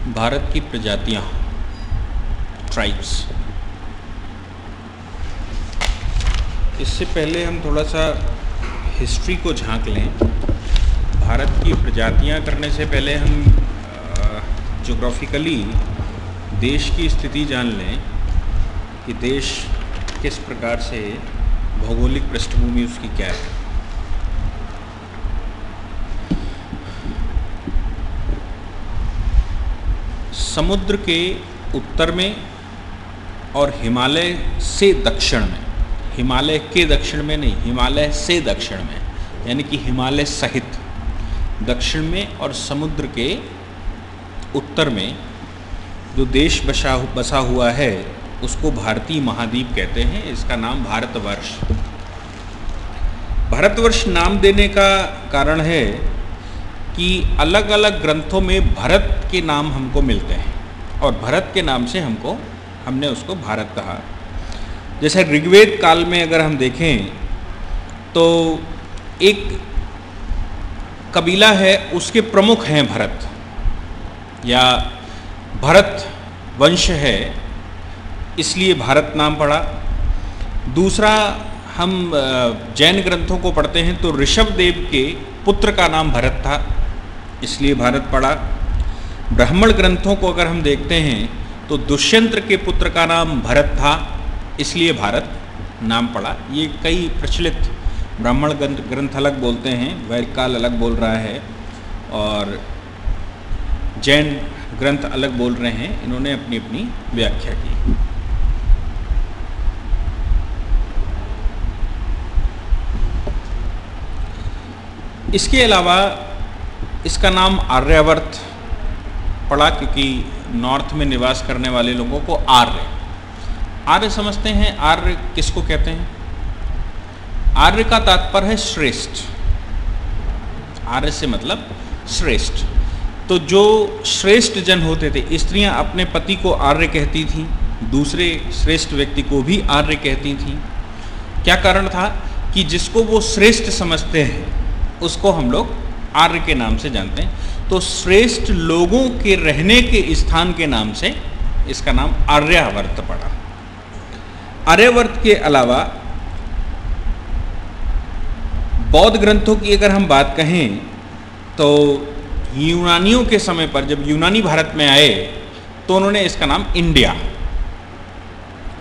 भारत की प्रजातियां, ट्राइब्स। इससे पहले हम थोड़ा सा हिस्ट्री को झांक लें। भारत की प्रजातियां करने से पहले हम ज्योग्राफिकली देश की स्थिति जान लें कि देश किस प्रकार से, भौगोलिक पृष्ठभूमि उसकी क्या है। समुद्र के उत्तर में और हिमालय से दक्षिण में, हिमालय के दक्षिण में नहीं, हिमालय से दक्षिण में, यानी कि हिमालय सहित दक्षिण में और समुद्र के उत्तर में जो देश बसा हुआ है उसको भारतीय महाद्वीप कहते हैं। इसका नाम भारतवर्ष। भारतवर्ष नाम देने का कारण है कि अलग अलग ग्रंथों में भरत के नाम हमको मिलते हैं और भरत के नाम से हमने उसको भारत कहा। जैसे ऋग्वेद काल में अगर हम देखें तो एक कबीला है, उसके प्रमुख हैं भरत, या भरत वंश है इसलिए भारत नाम पड़ा। दूसरा, हम जैन ग्रंथों को पढ़ते हैं तो ऋषभदेव के पुत्र का नाम भरत था इसलिए भारत पड़ा। ब्राह्मण ग्रंथों को अगर हम देखते हैं तो दुष्यंत के पुत्र का नाम भरत था इसलिए भारत नाम पड़ा। ये कई प्रचलित ब्राह्मण ग्रंथ अलग बोलते हैं, वैदिक काल अलग बोल रहा है और जैन ग्रंथ अलग बोल रहे हैं। इन्होंने अपनी अपनी व्याख्या की। इसके अलावा इसका नाम आर्यावर्त पड़ा क्योंकि नॉर्थ में निवास करने वाले लोगों को आर्य समझते हैं। आर्य किसको कहते हैं? आर्य का तात्पर्य है श्रेष्ठ। आर्य से मतलब श्रेष्ठ। तो जो श्रेष्ठ जन होते थे, स्त्रियां अपने पति को आर्य कहती थीं, दूसरे श्रेष्ठ व्यक्ति को भी आर्य कहती थीं। क्या कारण था कि जिसको वो श्रेष्ठ समझते हैं उसको हम लोग आर्य के नाम से जानते हैं। तो श्रेष्ठ लोगों के रहने के स्थान के नाम से इसका नाम आर्यावर्त पड़ा। आर्यावर्त के अलावा बौद्ध ग्रंथों की अगर हम बात कहें तो यूनानियों के समय पर जब यूनानी भारत में आए तो उन्होंने इसका नाम इंडिया,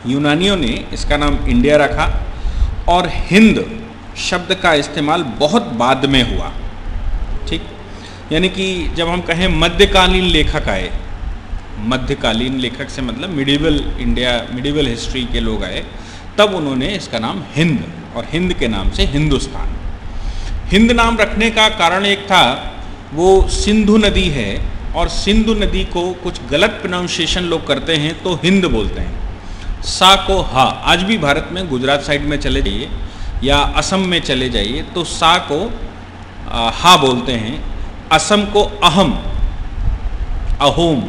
यूनानियों ने इसका नाम इंडिया रखा और हिंद शब्द का इस्तेमाल बहुत बाद में हुआ। ठीक, यानी कि जब हम कहें मध्यकालीन लेखक आए, मध्यकालीन लेखक से मतलब मिडिवल इंडिया, मिडिवल हिस्ट्री के लोग आए, तब उन्होंने इसका नाम हिंद और हिंद के नाम से हिंदुस्तान। हिंद नाम रखने का कारण एक था, वो सिंधु नदी है और सिंधु नदी को कुछ गलत प्रोनाउंसिएशन लोग करते हैं तो हिंद बोलते हैं। सा को हा, आज भी भारत में गुजरात साइड में चले जाइए या असम में चले जाइए तो सा को हा बोलते हैं, असम को अहम, अहोम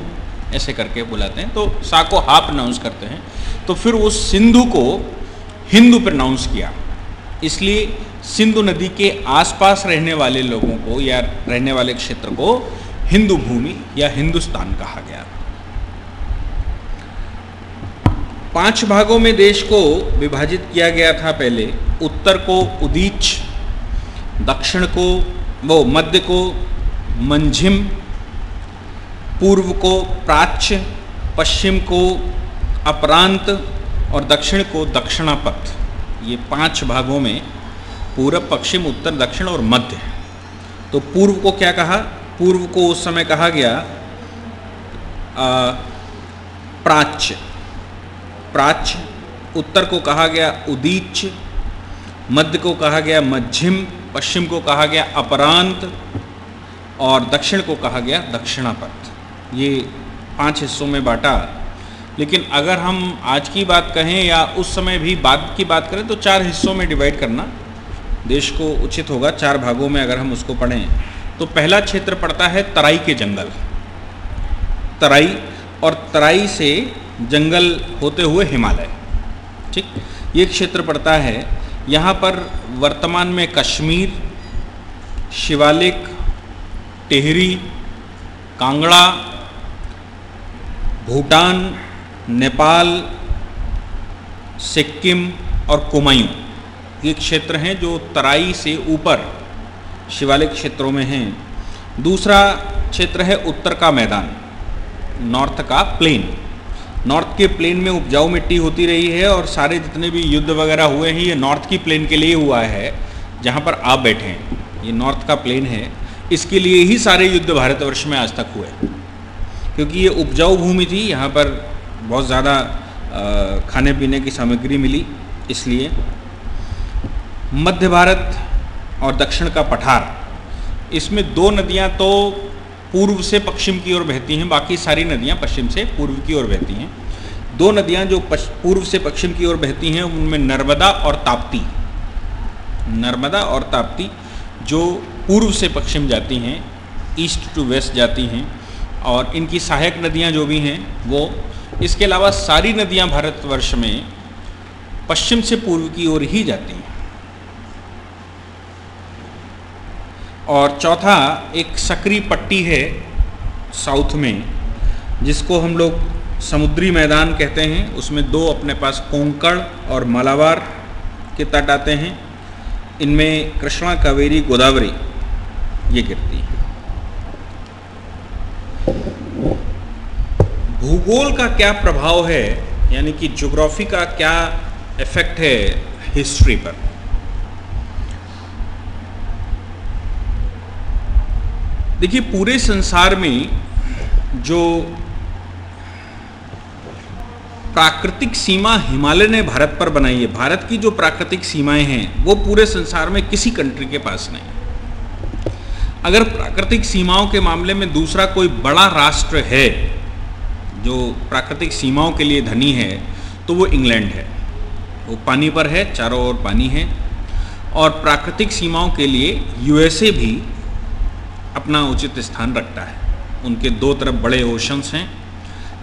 ऐसे करके बुलाते हैं, तो सा को हा प्रोनाउंस करते हैं। तो फिर उस सिंधु को हिंदू प्रोनाउंस किया, इसलिए सिंधु नदी के आसपास रहने वाले लोगों को या रहने वाले क्षेत्र को हिंदू भूमि या हिंदुस्तान कहा गया। 5 भागों में देश को विभाजित किया गया था पहले। उत्तर को उदीच, दक्षिण को मध्य को मंझिम, पूर्व को प्राच्य, पश्चिम को अपरांत और दक्षिण को दक्षिणापथ। ये 5 भागों में पूर्व, पश्चिम, उत्तर, दक्षिण और मध्य। तो पूर्व को क्या कहा? पूर्व को उस समय कहा गया प्राच्य, प्राच्य। उत्तर को कहा गया उदीच, मध्य को कहा गया मध्यम, पश्चिम को कहा गया अपरांत और दक्षिण को कहा गया दक्षिणापथ। ये 5 हिस्सों में बांटा। लेकिन अगर हम आज की बात कहें या उस समय भी बाद की बात करें तो 4 हिस्सों में डिवाइड करना देश को उचित होगा। 4 भागों में अगर हम उसको पढ़ें तो पहला क्षेत्र पड़ता है तराई के जंगल, तराई, और तराई से जंगल होते हुए हिमालय। ठीक, ये क्षेत्र पड़ता है। यहाँ पर वर्तमान में कश्मीर, शिवालिक, टिहरी, कांगड़ा, भूटान, नेपाल, सिक्किम और कुमायूं ये क्षेत्र हैं जो तराई से ऊपर शिवालिक क्षेत्रों में हैं। दूसरा क्षेत्र है उत्तर का मैदान, नॉर्थ का प्लेन। नॉर्थ के प्लेन में उपजाऊ मिट्टी होती रही है और सारे जितने भी युद्ध वगैरह हुए हैं ये नॉर्थ की प्लेन के लिए हुआ है, जहाँ पर आप बैठे हैं ये नॉर्थ का प्लेन है। इसके लिए ही सारे युद्ध भारतवर्ष में आज तक हुए, क्योंकि ये उपजाऊ भूमि थी, यहाँ पर बहुत ज़्यादा खाने पीने की सामग्री मिली। इसलिए मध्य भारत और दक्षिण का पठार, इसमें दो नदियाँ तो पूर्व से पश्चिम की ओर बहती हैं, बाकी सारी नदियाँ पश्चिम से पूर्व की ओर बहती हैं। दो नदियाँ जो पूर्व से पश्चिम की ओर बहती हैं उनमें नर्मदा और ताप्ती, नर्मदा और ताप्ती जो पूर्व से पश्चिम जाती हैं, ईस्ट टू वेस्ट जाती हैं, और इनकी सहायक नदियाँ जो भी हैं वो। इसके अलावा सारी नदियाँ भारतवर्ष में पश्चिम से पूर्व की ओर ही जाती हैं। और चौथा एक सकरी पट्टी है साउथ में, जिसको हम लोग समुद्री मैदान कहते हैं। उसमें दो अपने पास कोंकण और मालाबार के तट आते हैं। इनमें कृष्णा, कावेरी, गोदावरी ये गिरती है। भूगोल का क्या प्रभाव है, यानी कि ज्योग्राफी का क्या इफेक्ट है हिस्ट्री पर। देखिए, पूरे संसार में जो प्राकृतिक सीमा हिमालय ने भारत पर बनाई है, भारत की जो प्राकृतिक सीमाएं हैं वो पूरे संसार में किसी कंट्री के पास नहीं। अगर प्राकृतिक सीमाओं के मामले में दूसरा कोई बड़ा राष्ट्र है जो प्राकृतिक सीमाओं के लिए धनी है तो वो इंग्लैंड है। वो पानी पर है, चारों ओर पानी है, और प्राकृतिक सीमाओं के लिए यूएसए भी अपना उचित स्थान रखता है। उनके दो तरफ बड़े ओशंस हैं,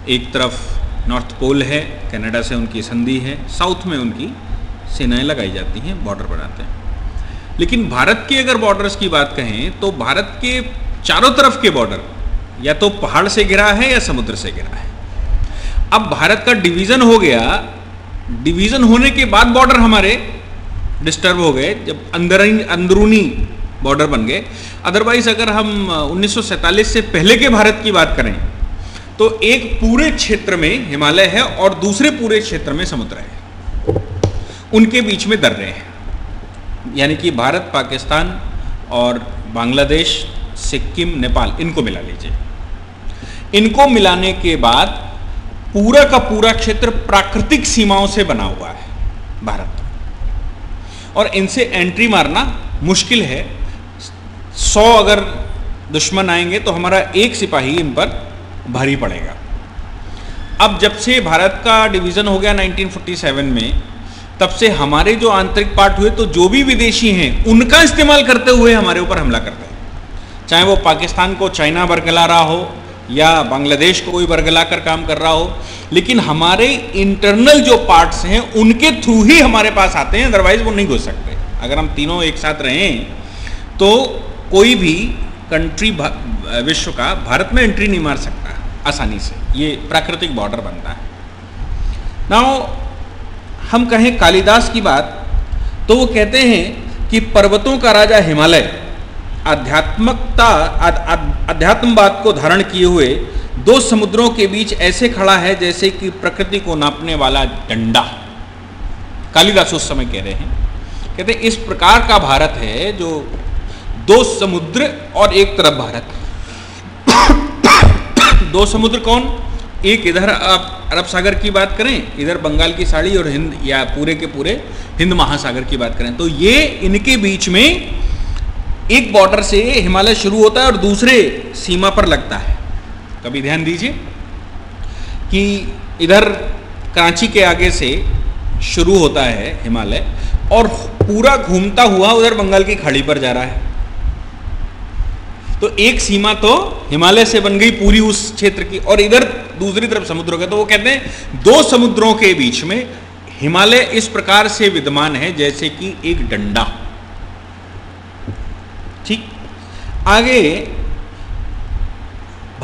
एक तरफ नॉर्थ पोल है, कनाडा से उनकी संधि है, साउथ में उनकी सेनाएं लगाई जाती हैं, बॉर्डर बनाते हैं। लेकिन भारत के अगर बॉर्डर्स की बात कहें तो भारत के चारों तरफ के बॉर्डर या तो पहाड़ से घिरा है या समुद्र से घिरा है। अब भारत का डिवीज़न हो गया, डिवीज़न होने के बाद बॉर्डर हमारे डिस्टर्ब हो गए जब अंदरूनी बॉर्डर बन गए। अदरवाइज अगर हम 1947 से पहले के भारत की बात करें तो एक पूरे क्षेत्र में हिमालय है और दूसरे पूरे क्षेत्र में समुद्र है, उनके बीच में दर्रे हैं। यानी कि भारत, पाकिस्तान और बांग्लादेश, सिक्किम, नेपाल, इनको मिला लीजिए। इनको मिलाने के बाद पूरा का पूरा क्षेत्र प्राकृतिक सीमाओं से बना हुआ है भारत, और इनसे एंट्री मारना मुश्किल है। 100 अगर दुश्मन आएंगे तो हमारा एक सिपाही इन पर भारी पड़ेगा। अब जब से भारत का डिवीज़न हो गया 1947 में, तब से हमारे जो आंतरिक पार्ट हुए तो जो भी विदेशी हैं उनका इस्तेमाल करते हुए हमारे ऊपर हमला करते हैं। चाहे वो पाकिस्तान को चाइना बरगला रहा हो या बांग्लादेश को कोई बरगला कर काम कर रहा हो, लेकिन हमारे इंटरनल जो पार्ट्स हैं उनके थ्रू ही हमारे पास आते हैं, अदरवाइज वो नहीं घुस सकते। अगर हम तीनों एक साथ रहें तो कोई भी कंट्री विश्व का भारत में एंट्री नहीं मार सकता आसानी से। ये प्राकृतिक बॉर्डर बनता है। नाउ हम कहें कालिदास की बात तो वो कहते हैं कि पर्वतों का राजा हिमालय अध्यात्मवाद को धारण किए हुए दो समुद्रों के बीच ऐसे खड़ा है जैसे कि प्रकृति को नापने वाला डंडा। कालिदास उस समय कह रहे हैं, कहते हैं इस प्रकार का भारत है जो दो समुद्र और एक तरफ भारत। दो समुद्र कौन? एक इधर आप अरब सागर की बात करें, इधर बंगाल की साड़ी और हिंद या पूरे के पूरे हिंद महासागर की बात करें तो ये इनके बीच में एक बॉर्डर से हिमालय शुरू होता है और दूसरे सीमा पर लगता है। कभी ध्यान दीजिए कि इधर कराची के आगे से शुरू होता है हिमालय और पूरा घूमता हुआ उधर बंगाल की खाड़ी पर जा रहा है। तो एक सीमा तो हिमालय से बन गई पूरी उस क्षेत्र की, और इधर दूसरी तरफ समुद्र हो गया। तो वो कहते हैं दो समुद्रों के बीच में हिमालय इस प्रकार से विद्यमान है जैसे कि एक डंडा। ठीक, आगे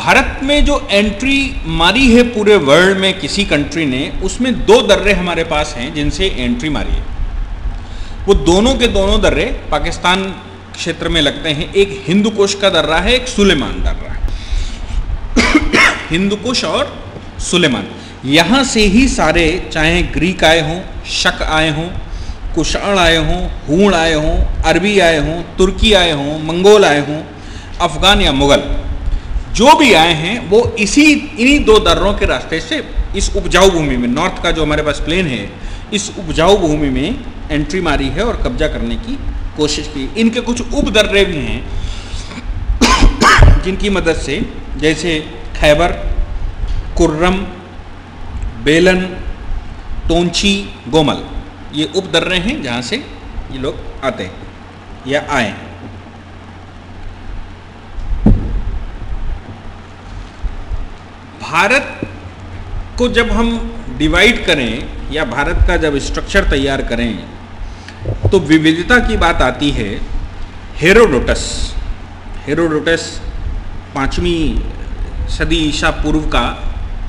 भारत में जो एंट्री मारी है पूरे वर्ल्ड में किसी कंट्री ने, उसमें 2 दर्रे हमारे पास हैं जिनसे एंट्री मारी है। वो दोनों के दोनों दर्रे पाकिस्तान क्षेत्र में लगते हैं। एक हिंदुकुश का दर्रा है, एक सुलेमान दर्रा है। हिंदुकुश और सुलेमान, यहाँ से ही सारे, चाहे ग्रीक आए हों, शक आए हों, कुषाण आए हों, हूण आए हों, अरबी आए हों, तुर्की आए हों, मंगोल आए हों, अफगान या मुगल, जो भी आए हैं वो इन्हीं 2 दर्रों के रास्ते से इस उपजाऊ भूमि में, नॉर्थ का जो हमारे पास प्लेन है, इस उपजाऊ भूमि में एंट्री मारी है और कब्जा करने की कोशिश की। इनके कुछ उपदर्रे भी हैं जिनकी मदद से, जैसे खैबर, कुर्रम, बेलन, टोंची, गोमल, ये उपदर्रे हैं जहाँ से ये लोग आते हैं या आए हैं। भारत को जब हम डिवाइड करें या भारत का जब स्ट्रक्चर तैयार करें तो विविधता की बात आती है। हेरोडोटस 5वीं सदी ईसा पूर्व का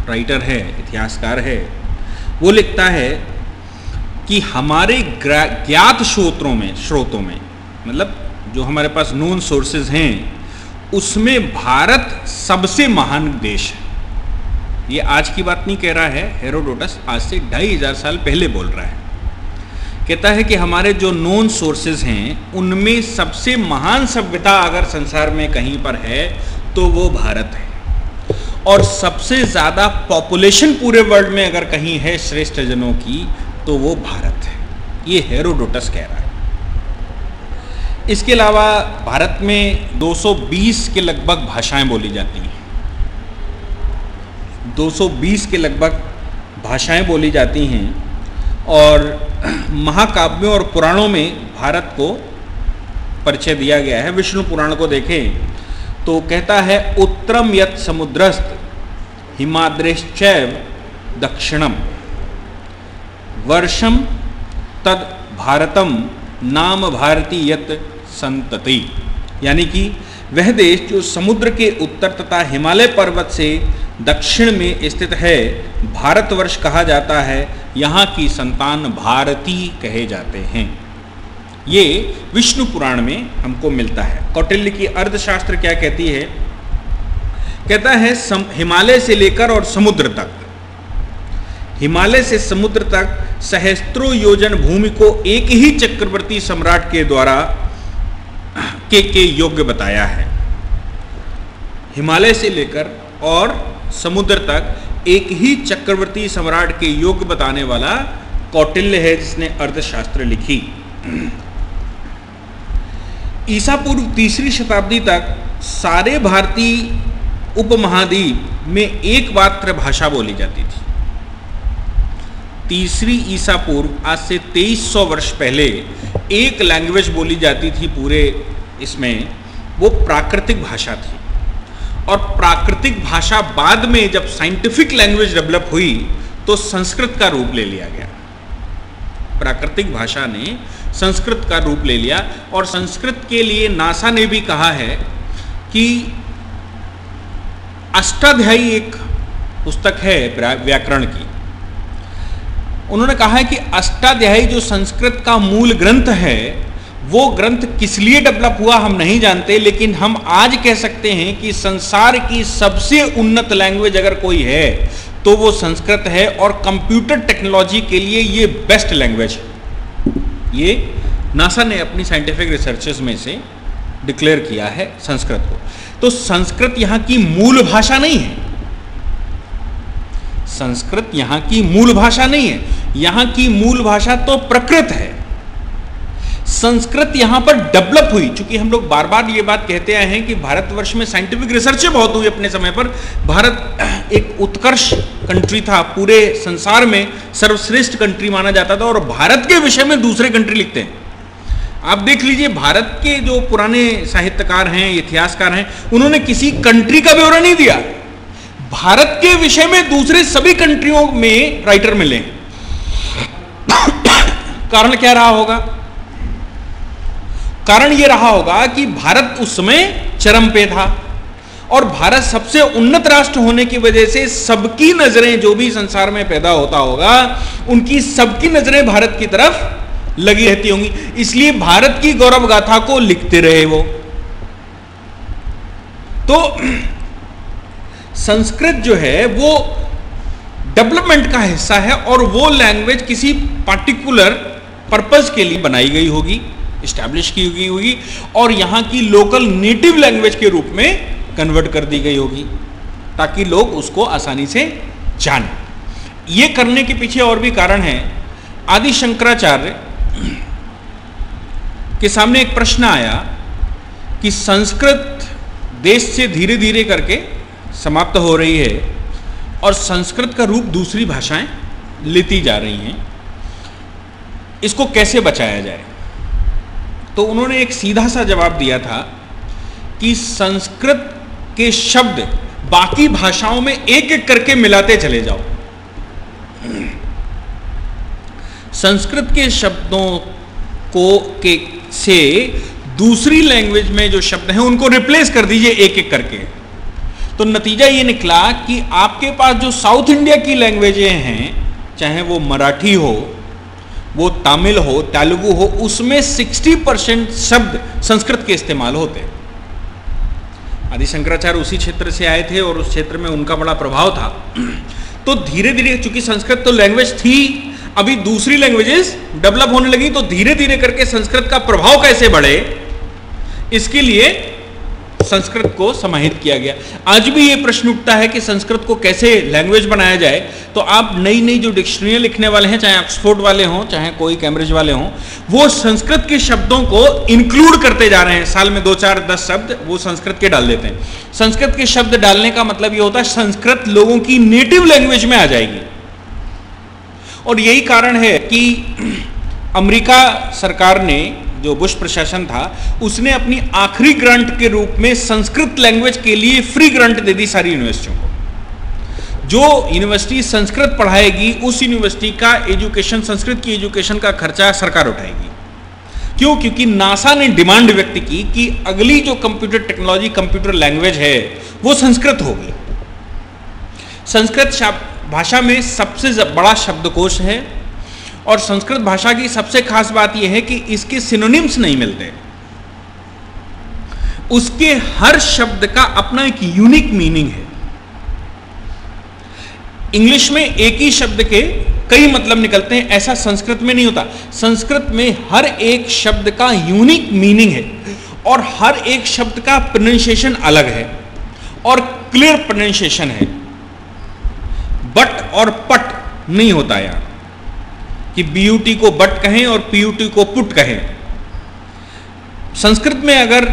राइटर है, इतिहासकार है। वो लिखता है कि हमारे ज्ञात स्रोतों में मतलब जो हमारे पास नोन सोर्सेज हैं, उसमें भारत सबसे महान देश है। ये आज की बात नहीं कह रहा है, हेरोडोटस आज से 2500 साल पहले बोल रहा है। कहता है कि हमारे जो नोन सोर्सेज हैं उनमें सबसे महान सभ्यता अगर संसार में कहीं पर है तो वो भारत है, और सबसे ज़्यादा पॉपुलेशन पूरे वर्ल्ड में अगर कहीं है श्रेष्ठ जनों की तो वो भारत है। ये हेरोडोटस कह रहा है। इसके अलावा भारत में 220 के लगभग भाषाएं बोली जाती हैं। 220 के लगभग भाषाएं बोली जाती हैं, और महाकाव्यों और पुराणों में भारत को परिचय दिया गया है। विष्णु पुराण को देखें तो कहता है, उत्तरम यत् समुद्रस्त हिमाद्रेश्चैव दक्षिणम वर्षम तद भारतम नाम भारती यत् संतति। यानी कि वह देश जो समुद्र के उत्तर तथा हिमालय पर्वत से दक्षिण में स्थित है, भारतवर्ष कहा जाता है। यहाँ की संतान भारती कहे जाते हैं। ये विष्णु पुराण में हमको मिलता है। कौटिल्य की अर्थशास्त्र क्या कहती है? कहता है हिमालय से लेकर और समुद्र तक, हिमालय से समुद्र तक सहस्त्रों योजन भूमि को एक ही चक्रवर्ती सम्राट के द्वारा के योग्य बताया है। हिमालय से लेकर और समुद्र तक एक ही चक्रवर्ती सम्राट के योग्य बताने वाला कौटिल्य है, जिसने अर्थशास्त्र लिखी। ईसा पूर्व 3री शताब्दी तक सारे भारतीय उपमहाद्वीप में एकमात्र भाषा बोली जाती थी। 3री ईसा पूर्व, आज से 2300 वर्ष पहले एक लैंग्वेज बोली जाती थी पूरे इसमें, वो प्राकृतिक भाषा थी। और प्राकृतिक भाषा बाद में जब साइंटिफिक लैंग्वेज डेवलप हुई तो संस्कृत का रूप ले लिया गया। प्राकृतिक भाषा ने संस्कृत का रूप ले लिया, और संस्कृत के लिए नासा ने भी कहा है कि अष्टाध्यायी एक पुस्तक है व्याकरण की। उन्होंने कहा है कि अष्टाध्यायी जो संस्कृत का मूल ग्रंथ है, वो ग्रंथ किस लिए डेवलप हुआ हम नहीं जानते, लेकिन हम आज कह सकते हैं कि संसार की सबसे उन्नत लैंग्वेज अगर कोई है तो वो संस्कृत है, और कंप्यूटर टेक्नोलॉजी के लिए ये बेस्ट लैंग्वेज है। ये नासा ने अपनी साइंटिफिक रिसर्चेस में से डिक्लेयर किया है संस्कृत को। तो संस्कृत यहाँ की मूल भाषा नहीं है। संस्कृत यहाँ की मूल भाषा नहीं है। यहाँ की मूल भाषा तो प्रकृत है। संस्कृत यहाँ पर डेवलप हुई, चूंकि हम लोग बार बार ये बात कहते आए हैं कि भारतवर्ष में साइंटिफिक रिसर्चें बहुत हुई अपने समय पर। भारत एक उत्कर्ष कंट्री था, पूरे संसार में सर्वश्रेष्ठ कंट्री माना जाता था, और भारत के विषय में दूसरे कंट्री लिखते हैं। आप देख लीजिए, भारत के जो पुराने साहित्यकार हैं, इतिहासकार हैं, उन्होंने किसी कंट्री का ब्यौरा नहीं दिया। भारत के विषय में दूसरे सभी कंट्रियों में राइटर मिले। कारण क्या रहा होगा? कारण यह रहा होगा कि भारत उस समय चरम पे था, और भारत सबसे उन्नत राष्ट्र होने की वजह से सबकी नजरें, जो भी संसार में पैदा होता होगा, उनकी सबकी नजरें भारत की तरफ लगी रहती होंगी, इसलिए भारत की गौरव गाथा को लिखते रहे वो। तो संस्कृत जो है वो डेवलपमेंट का हिस्सा है और वो लैंग्वेज किसी पार्टिकुलर पर्पस के लिए बनाई गई होगी, इस्टेब्लिश की गई होगी और यहां की लोकल नेटिव लैंग्वेज के रूप में कन्वर्ट कर दी गई होगी ताकि लोग उसको आसानी से जानें। ये करने के पीछे और भी कारण है। आदि शंकराचार्य के सामने एक प्रश्न आया कि संस्कृत देश से धीरे धीरे करके समाप्त हो रही है और संस्कृत का रूप दूसरी भाषाएं लेती जा रही हैं, इसको कैसे बचाया जाए। तो उन्होंने एक सीधा सा जवाब दिया था कि संस्कृत के शब्द बाकी भाषाओं में एक एक करके मिलाते चले जाओ। संस्कृत के शब्दों को से दूसरी लैंग्वेज में जो शब्द हैं उनको रिप्लेस कर दीजिए एक एक करके। तो नतीजा ये निकला कि आपके पास जो साउथ इंडिया की लैंग्वेजें हैं, चाहे वो मराठी हो, वो तमिल हो, तेलुगु हो, उसमें 60% शब्द संस्कृत के इस्तेमाल होते हैं। आदि शंकराचार्य उसी क्षेत्र से आए थे और उस क्षेत्र में उनका बड़ा प्रभाव था। तो धीरे धीरे, चूंकि संस्कृत तो लैंग्वेज थी, अभी दूसरी लैंग्वेजेस डेवलप होने लगी, तो धीरे धीरे करके संस्कृत का प्रभाव कैसे बढ़े, इसके लिए संस्कृत को समाहित किया गया। आज भी ये प्रश्न उठता है कि संस्कृत को कैसे लैंग्वेज बनाया जाए। तो आप नई नई जो डिक्शनरी लिखने वाले हैं, चाहे ऑक्सफोर्ड वाले हों, चाहे कोई कैम्ब्रिज वाले हों, वो संस्कृत के शब्दों को इंक्लूड करते जा रहे हैं। साल में 2, 4, 10 शब्द वो संस्कृत के डाल देते हैं। संस्कृत के शब्द डालने का मतलब ये होता है संस्कृत लोगों की नेटिव लैंग्वेज में आ जाएगी। और यही कारण है कि अमेरिका सरकार ने, जो बुश प्रशासन था, उसने अपनी आखिरी ग्रांट के रूप में संस्कृत लैंग्वेज के लिए फ्री ग्रांट दे दी सारी यूनिवर्सिटियों को। जो यूनिवर्सिटी संस्कृत पढ़ाएगी उस यूनिवर्सिटी का एजुकेशन, संस्कृत की एजुकेशन का खर्चा सरकार उठाएगी। क्यों? क्योंकि नासा ने डिमांड व्यक्त की कि अगली जो कंप्यूटर टेक्नोलॉजी, कंप्यूटर लैंग्वेज है, वो संस्कृत होगी। संस्कृत भाषा में सबसे बड़ा शब्दकोश है और संस्कृत भाषा की सबसे खास बात यह है कि इसके सिनोनिम्स नहीं मिलते। उसके हर शब्द का अपना एक यूनिक मीनिंग है। इंग्लिश में एक ही शब्द के कई मतलब निकलते हैं, ऐसा संस्कृत में नहीं होता। संस्कृत में हर एक शब्द का यूनिक मीनिंग है और हर एक शब्द का प्रोनाउंसिएशन अलग है और क्लियर प्रोनाउंसिएशन है। बट और पट नहीं होता यार, कि बीयूटी को बट कहें और पीयूटी को पुट कहें। संस्कृत में अगर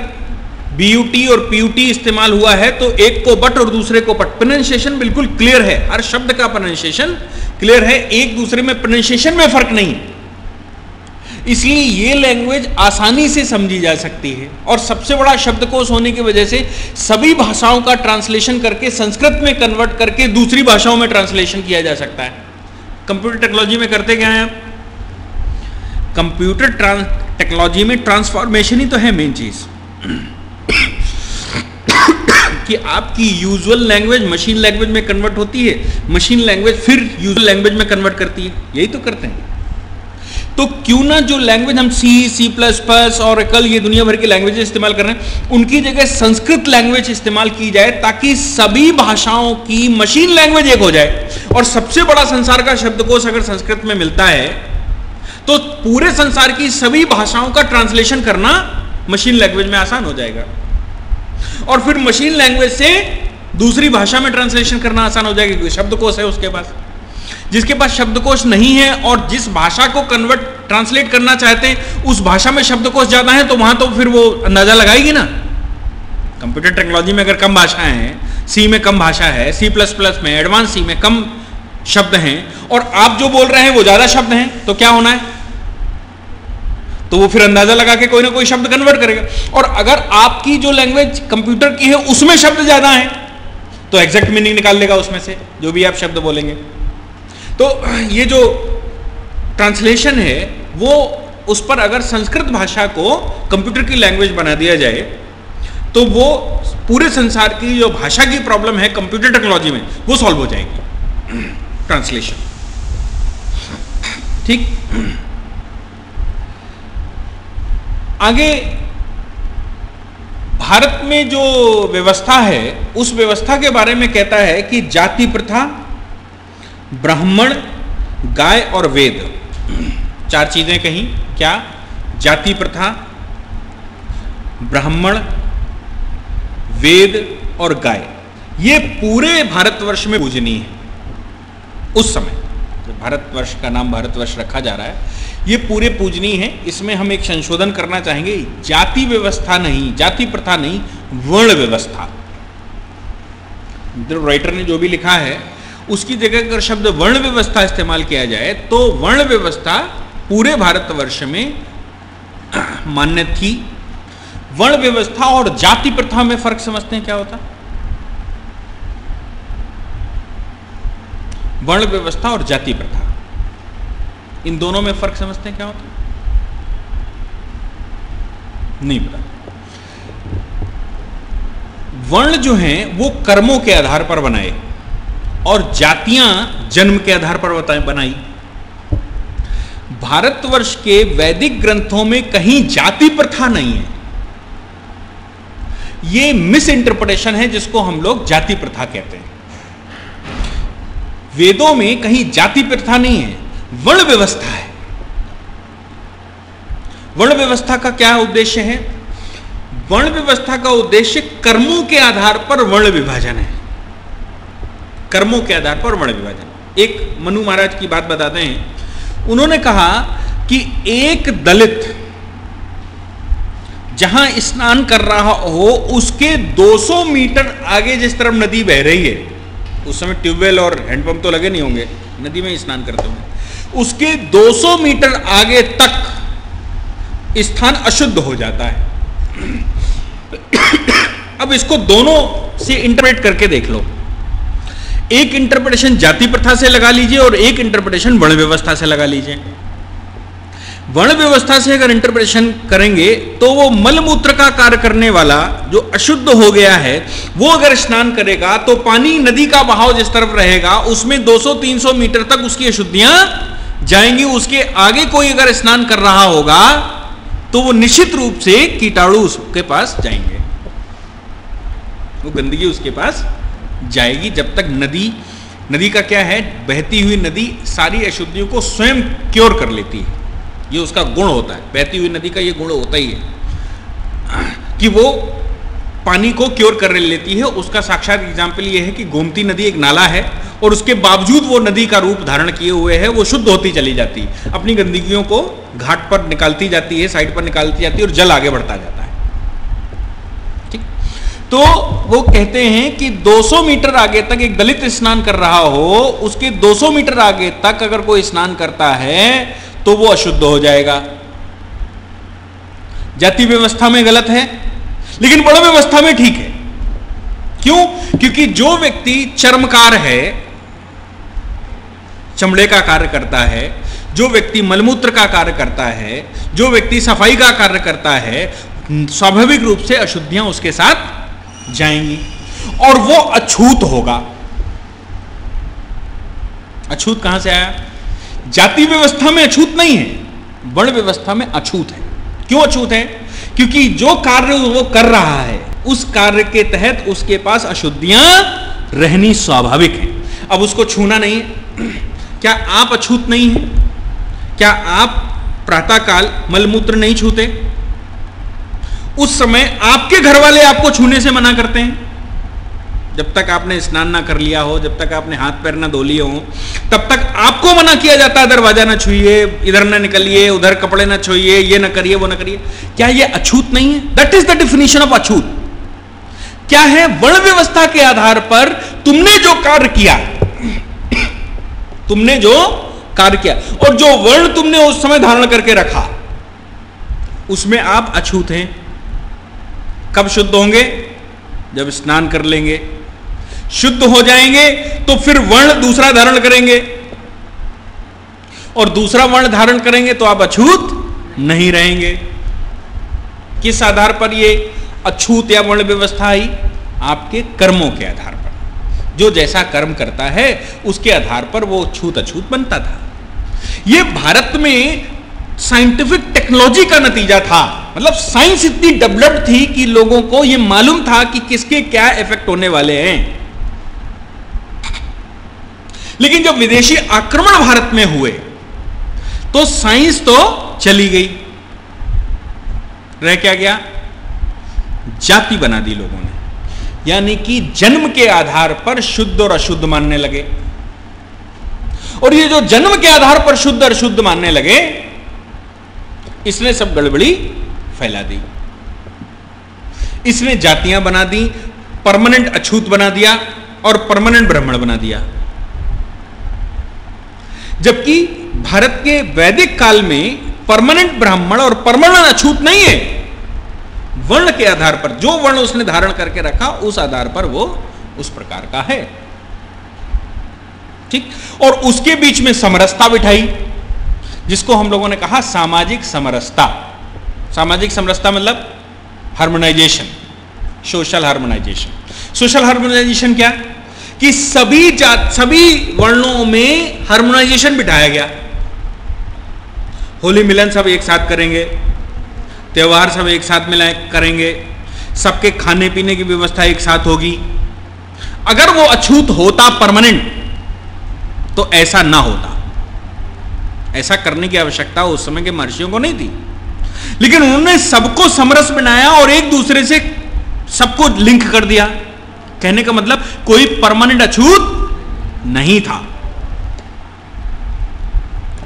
बीयूटी और पीयूटी इस्तेमाल हुआ है तो एक को बट और दूसरे को पट। प्रोनाउंसिएशन बिल्कुल क्लियर है, हर शब्द का प्रोनाउंसिएशन क्लियर है, एक दूसरे में प्रोनाउंसिएशन में फर्क नहीं। इसलिए ये लैंग्वेज आसानी से समझी जा सकती है और सबसे बड़ा शब्दकोश होने की वजह से सभी भाषाओं का ट्रांसलेशन करके संस्कृत में कन्वर्ट करके दूसरी भाषाओं में ट्रांसलेशन किया जा सकता है। कंप्यूटर टेक्नोलॉजी में करते क्या है आप? कंप्यूटर टेक्नोलॉजी में ट्रांसफॉर्मेशन ही तो है मेन चीज कि आपकी यूजुअल लैंग्वेज मशीन लैंग्वेज में कन्वर्ट होती है, मशीन लैंग्वेज फिर यूजुअल लैंग्वेज में कन्वर्ट करती है। यही तो करते हैं। तो क्यों ना जो लैंग्वेज हम C++, ऑरेकल, ये दुनिया भर की लैंग्वेज इस्तेमाल कर रहे हैं, उनकी जगह संस्कृत लैंग्वेज इस्तेमाल की जाए ताकि सभी भाषाओं की मशीन लैंग्वेज एक हो जाए। और सबसे बड़ा संसार का शब्दकोश अगर संस्कृत में मिलता है तो पूरे संसार की सभी भाषाओं का ट्रांसलेशन करना मशीन लैंग्वेज में आसान हो जाएगा और फिर मशीन लैंग्वेज से दूसरी भाषा में ट्रांसलेशन करना आसान हो जाएगा क्योंकि शब्दकोश है उसके पास। जिसके पास शब्दकोश नहीं है और जिस भाषा को ट्रांसलेट करना चाहते हैं उस भाषा में शब्दकोश ज्यादा है तो वहां तो फिर वो अंदाजा लगाएगी ना। कंप्यूटर टेक्नोलॉजी में अगर कम भाषाएं हैं, सी में कम भाषा है, C++ में, एडवांस सी में कम शब्द हैं और आप जो बोल रहे हैं वो ज्यादा शब्द हैं, तो क्या होना है? तो वो फिर अंदाजा लगा के कोई ना कोई शब्द कन्वर्ट करेगा। और अगर आपकी जो लैंग्वेज कंप्यूटर की है उसमें शब्द ज्यादा हैं तो एग्जैक्ट मीनिंग निकाल लेगा उसमें से जो भी आप शब्द बोलेंगे। तो ये जो ट्रांसलेशन है वो उस पर अगर संस्कृत भाषा को कंप्यूटर की लैंग्वेज बना दिया जाए तो वो पूरे संसार की जो भाषा की प्रॉब्लम है कंप्यूटर टेक्नोलॉजी में, वो सॉल्व हो जाएगी, ट्रांसलेशन। ठीक, आगे भारत में जो व्यवस्था है उस व्यवस्था के बारे में कहता है कि जाति प्रथा, ब्राह्मण, गाय और वेद, चार चीजें कहीं। क्या? जाति प्रथा, ब्राह्मण, वेद और गाय, ये पूरे भारतवर्ष में पूजनीय है। उस समय जब भारतवर्ष का नाम भारतवर्ष रखा जा रहा है, ये पूरे पूजनीय है। इसमें हम एक संशोधन करना चाहेंगे, जाति व्यवस्था नहीं, जाति प्रथा नहीं, वर्ण व्यवस्था। राइटर ने जो भी लिखा है उसकी जगह अगर शब्द वर्ण व्यवस्था इस्तेमाल किया जाए तो वर्ण व्यवस्था पूरे भारतवर्ष में मान्य थी। वर्ण व्यवस्था और जाति प्रथा में फर्क समझते हैं क्या होता? वर्ण व्यवस्था और जाति प्रथा, इन दोनों में फर्क समझते हैं क्या होता? नहीं पता। वर्ण जो हैं वो कर्मों के आधार पर बनाए और जातियां जन्म के आधार पर बनाई। भारतवर्ष के वैदिक ग्रंथों में कहीं जाति प्रथा नहीं है। ये मिस इंटरप्रिटेशन है जिसको हम लोग जाति प्रथा कहते हैं। वेदों में कहीं जाति प्रथा नहीं है, वर्ण व्यवस्था है। वर्ण व्यवस्था का क्या उद्देश्य है? वर्ण व्यवस्था का उद्देश्य कर्मों के आधार पर वर्ण विभाजन है। कर्मों के आधार पर वर्ण विभाजन। एक मनु महाराज की बात बताते हैं। उन्होंने कहा कि एक दलित जहां स्नान कर रहा हो उसके 200 मीटर आगे जिस तरफ नदी बह रही है, उस समय ट्यूबवेल और हैंडपंप तो लगे नहीं होंगे, नदी में स्नान करते होंगे, उसके 200 मीटर आगे तक स्थान अशुद्ध हो जाता है। अब इसको दोनों से इंटरप्रेट करके देख लो। एक इंटरप्रिटेशन जाति प्रथा से लगा लीजिए और एक इंटरप्रिटेशन वर्ण व्यवस्था से लगा लीजिए। वर्ण व्यवस्था से अगर इंटरप्रिटेशन करेंगे तो वो मलमूत्र का कार्य करने वाला जो अशुद्ध हो गया है वो अगर स्नान करेगा तो पानी, नदी का बहाव जिस तरफ रहेगा उसमें 200-300 मीटर तक उसकी अशुद्धियां जाएंगी। उसके आगे कोई अगर स्नान कर रहा होगा तो वो निश्चित रूप से कीटाणु उसके पास जाएंगे, वो गंदगी उसके पास जाएगी। जब तक नदी का क्या है, बहती हुई नदी सारी अशुद्धियों को स्वयं क्योर कर लेती है। ये उसका गुण होता है, बहती हुई नदी का ये गुण होता ही है कि वो पानी को क्योर कर लेती है। उसका साक्षात एग्जाम्पल ये है कि गोमती नदी एक नाला है और उसके बावजूद वो नदी का रूप धारण किए हुए है, वो शुद्ध होती चली जाती है, अपनी गंदगियों को घाट पर निकालती जाती है, साइड पर निकालती जाती है और जल आगे बढ़ता जाता है। ठीक, तो वो कहते हैं कि 200 मीटर आगे तक एक दलित स्नान कर रहा हो, उसके 200 मीटर आगे तक अगर कोई स्नान करता है तो वो अशुद्ध हो जाएगा। जाति व्यवस्था में गलत है, लेकिन वर्ण व्यवस्था में ठीक है। क्यों? क्योंकि जो व्यक्ति चर्मकार है, चमड़े का कार्य करता है, जो व्यक्ति मलमूत्र का कार्य करता है, जो व्यक्ति सफाई का कार्य करता है, स्वाभाविक रूप से अशुद्धियां उसके साथ जाएंगी और वो अछूत होगा। अछूत कहां से आया? जाति व्यवस्था में अछूत नहीं है, वर्ण व्यवस्था में अछूत है। क्यों अछूत है? क्योंकि जो कार्य वो कर रहा है उस कार्य के तहत उसके पास अशुद्धियां रहनी स्वाभाविक है। अब उसको छूना नहीं है। क्या आप अछूत नहीं हैं? क्या आप प्रातःकाल मलमूत्र नहीं छूते? उस समय आपके घर वाले आपको छूने से मना करते हैं। जब तक आपने स्नान ना कर लिया हो, जब तक आपने हाथ पैर ना धो लिए हो, तब तक आपको मना किया जाता है, दरवाजा ना छुइए, इधर ना निकलिए, उधर कपड़े ना छुइए, ये ना करिए, वो ना करिए। क्या ये अछूत नहीं है? That is the definition of अछूत। क्या है? वर्ण व्यवस्था के आधार पर तुमने जो कार्य किया, तुमने जो कार्य किया और जो वर्ण तुमने उस समय धारण करके रखा, उसमें आप अछूत हैं। कब शुद्ध होंगे? जब स्नान कर लेंगे। शुद्ध हो जाएंगे तो फिर वर्ण दूसरा धारण करेंगे और दूसरा वर्ण धारण करेंगे तो आप अछूत नहीं रहेंगे। किस आधार पर ये अछूत या वर्ण व्यवस्था आई आपके कर्मों के आधार पर, जो जैसा कर्म करता है उसके आधार पर वो छूत अछूत बनता था। ये भारत में साइंटिफिक टेक्नोलॉजी का नतीजा था, मतलब साइंस इतनी डेवलप्ड थी कि लोगों को ये मालूम था कि किसके क्या इफेक्ट होने वाले हैं। लेकिन जब विदेशी आक्रमण भारत में हुए तो साइंस तो चली गई, रह क्या गया? जाति बना दी लोगों ने, यानी कि जन्म के आधार पर शुद्ध और अशुद्ध मानने लगे। और ये जो जन्म के आधार पर शुद्ध और अशुद्ध मानने लगे, इसने सब गड़बड़ी फैला दी। इसने जातियां बना दी, परमानेंट अछूत बना दिया और परमानेंट ब्राह्मण बना दिया। जबकि भारत के वैदिक काल में परमानेंट ब्राह्मण और परमानेंट अछूत नहीं है, वर्ण के आधार पर जो वर्ण उसने धारण करके रखा उस आधार पर वो उस प्रकार का है, ठीक। और उसके बीच में समरसता बिठाई, जिसको हम लोगों ने कहा सामाजिक समरसता। सामाजिक समरसता मतलब harmonisation, social harmonisation. Social harmonisation क्या? कि सभी वर्णों में हार्मोनाइजेशन बिठाया गया। होली मिलन सब एक साथ करेंगे, त्योहार सब एक साथ मिला करेंगे, सबके खाने पीने की व्यवस्था एक साथ होगी। अगर वो अछूत होता परमानेंट तो ऐसा ना होता। ऐसा करने की आवश्यकता उस समय के महर्षियों को नहीं थी, लेकिन उन्होंने सबको समरस बनाया और एक दूसरे से सबको लिंक कर दिया। कहने का मतलब कोई परमानेंट अछूत नहीं था।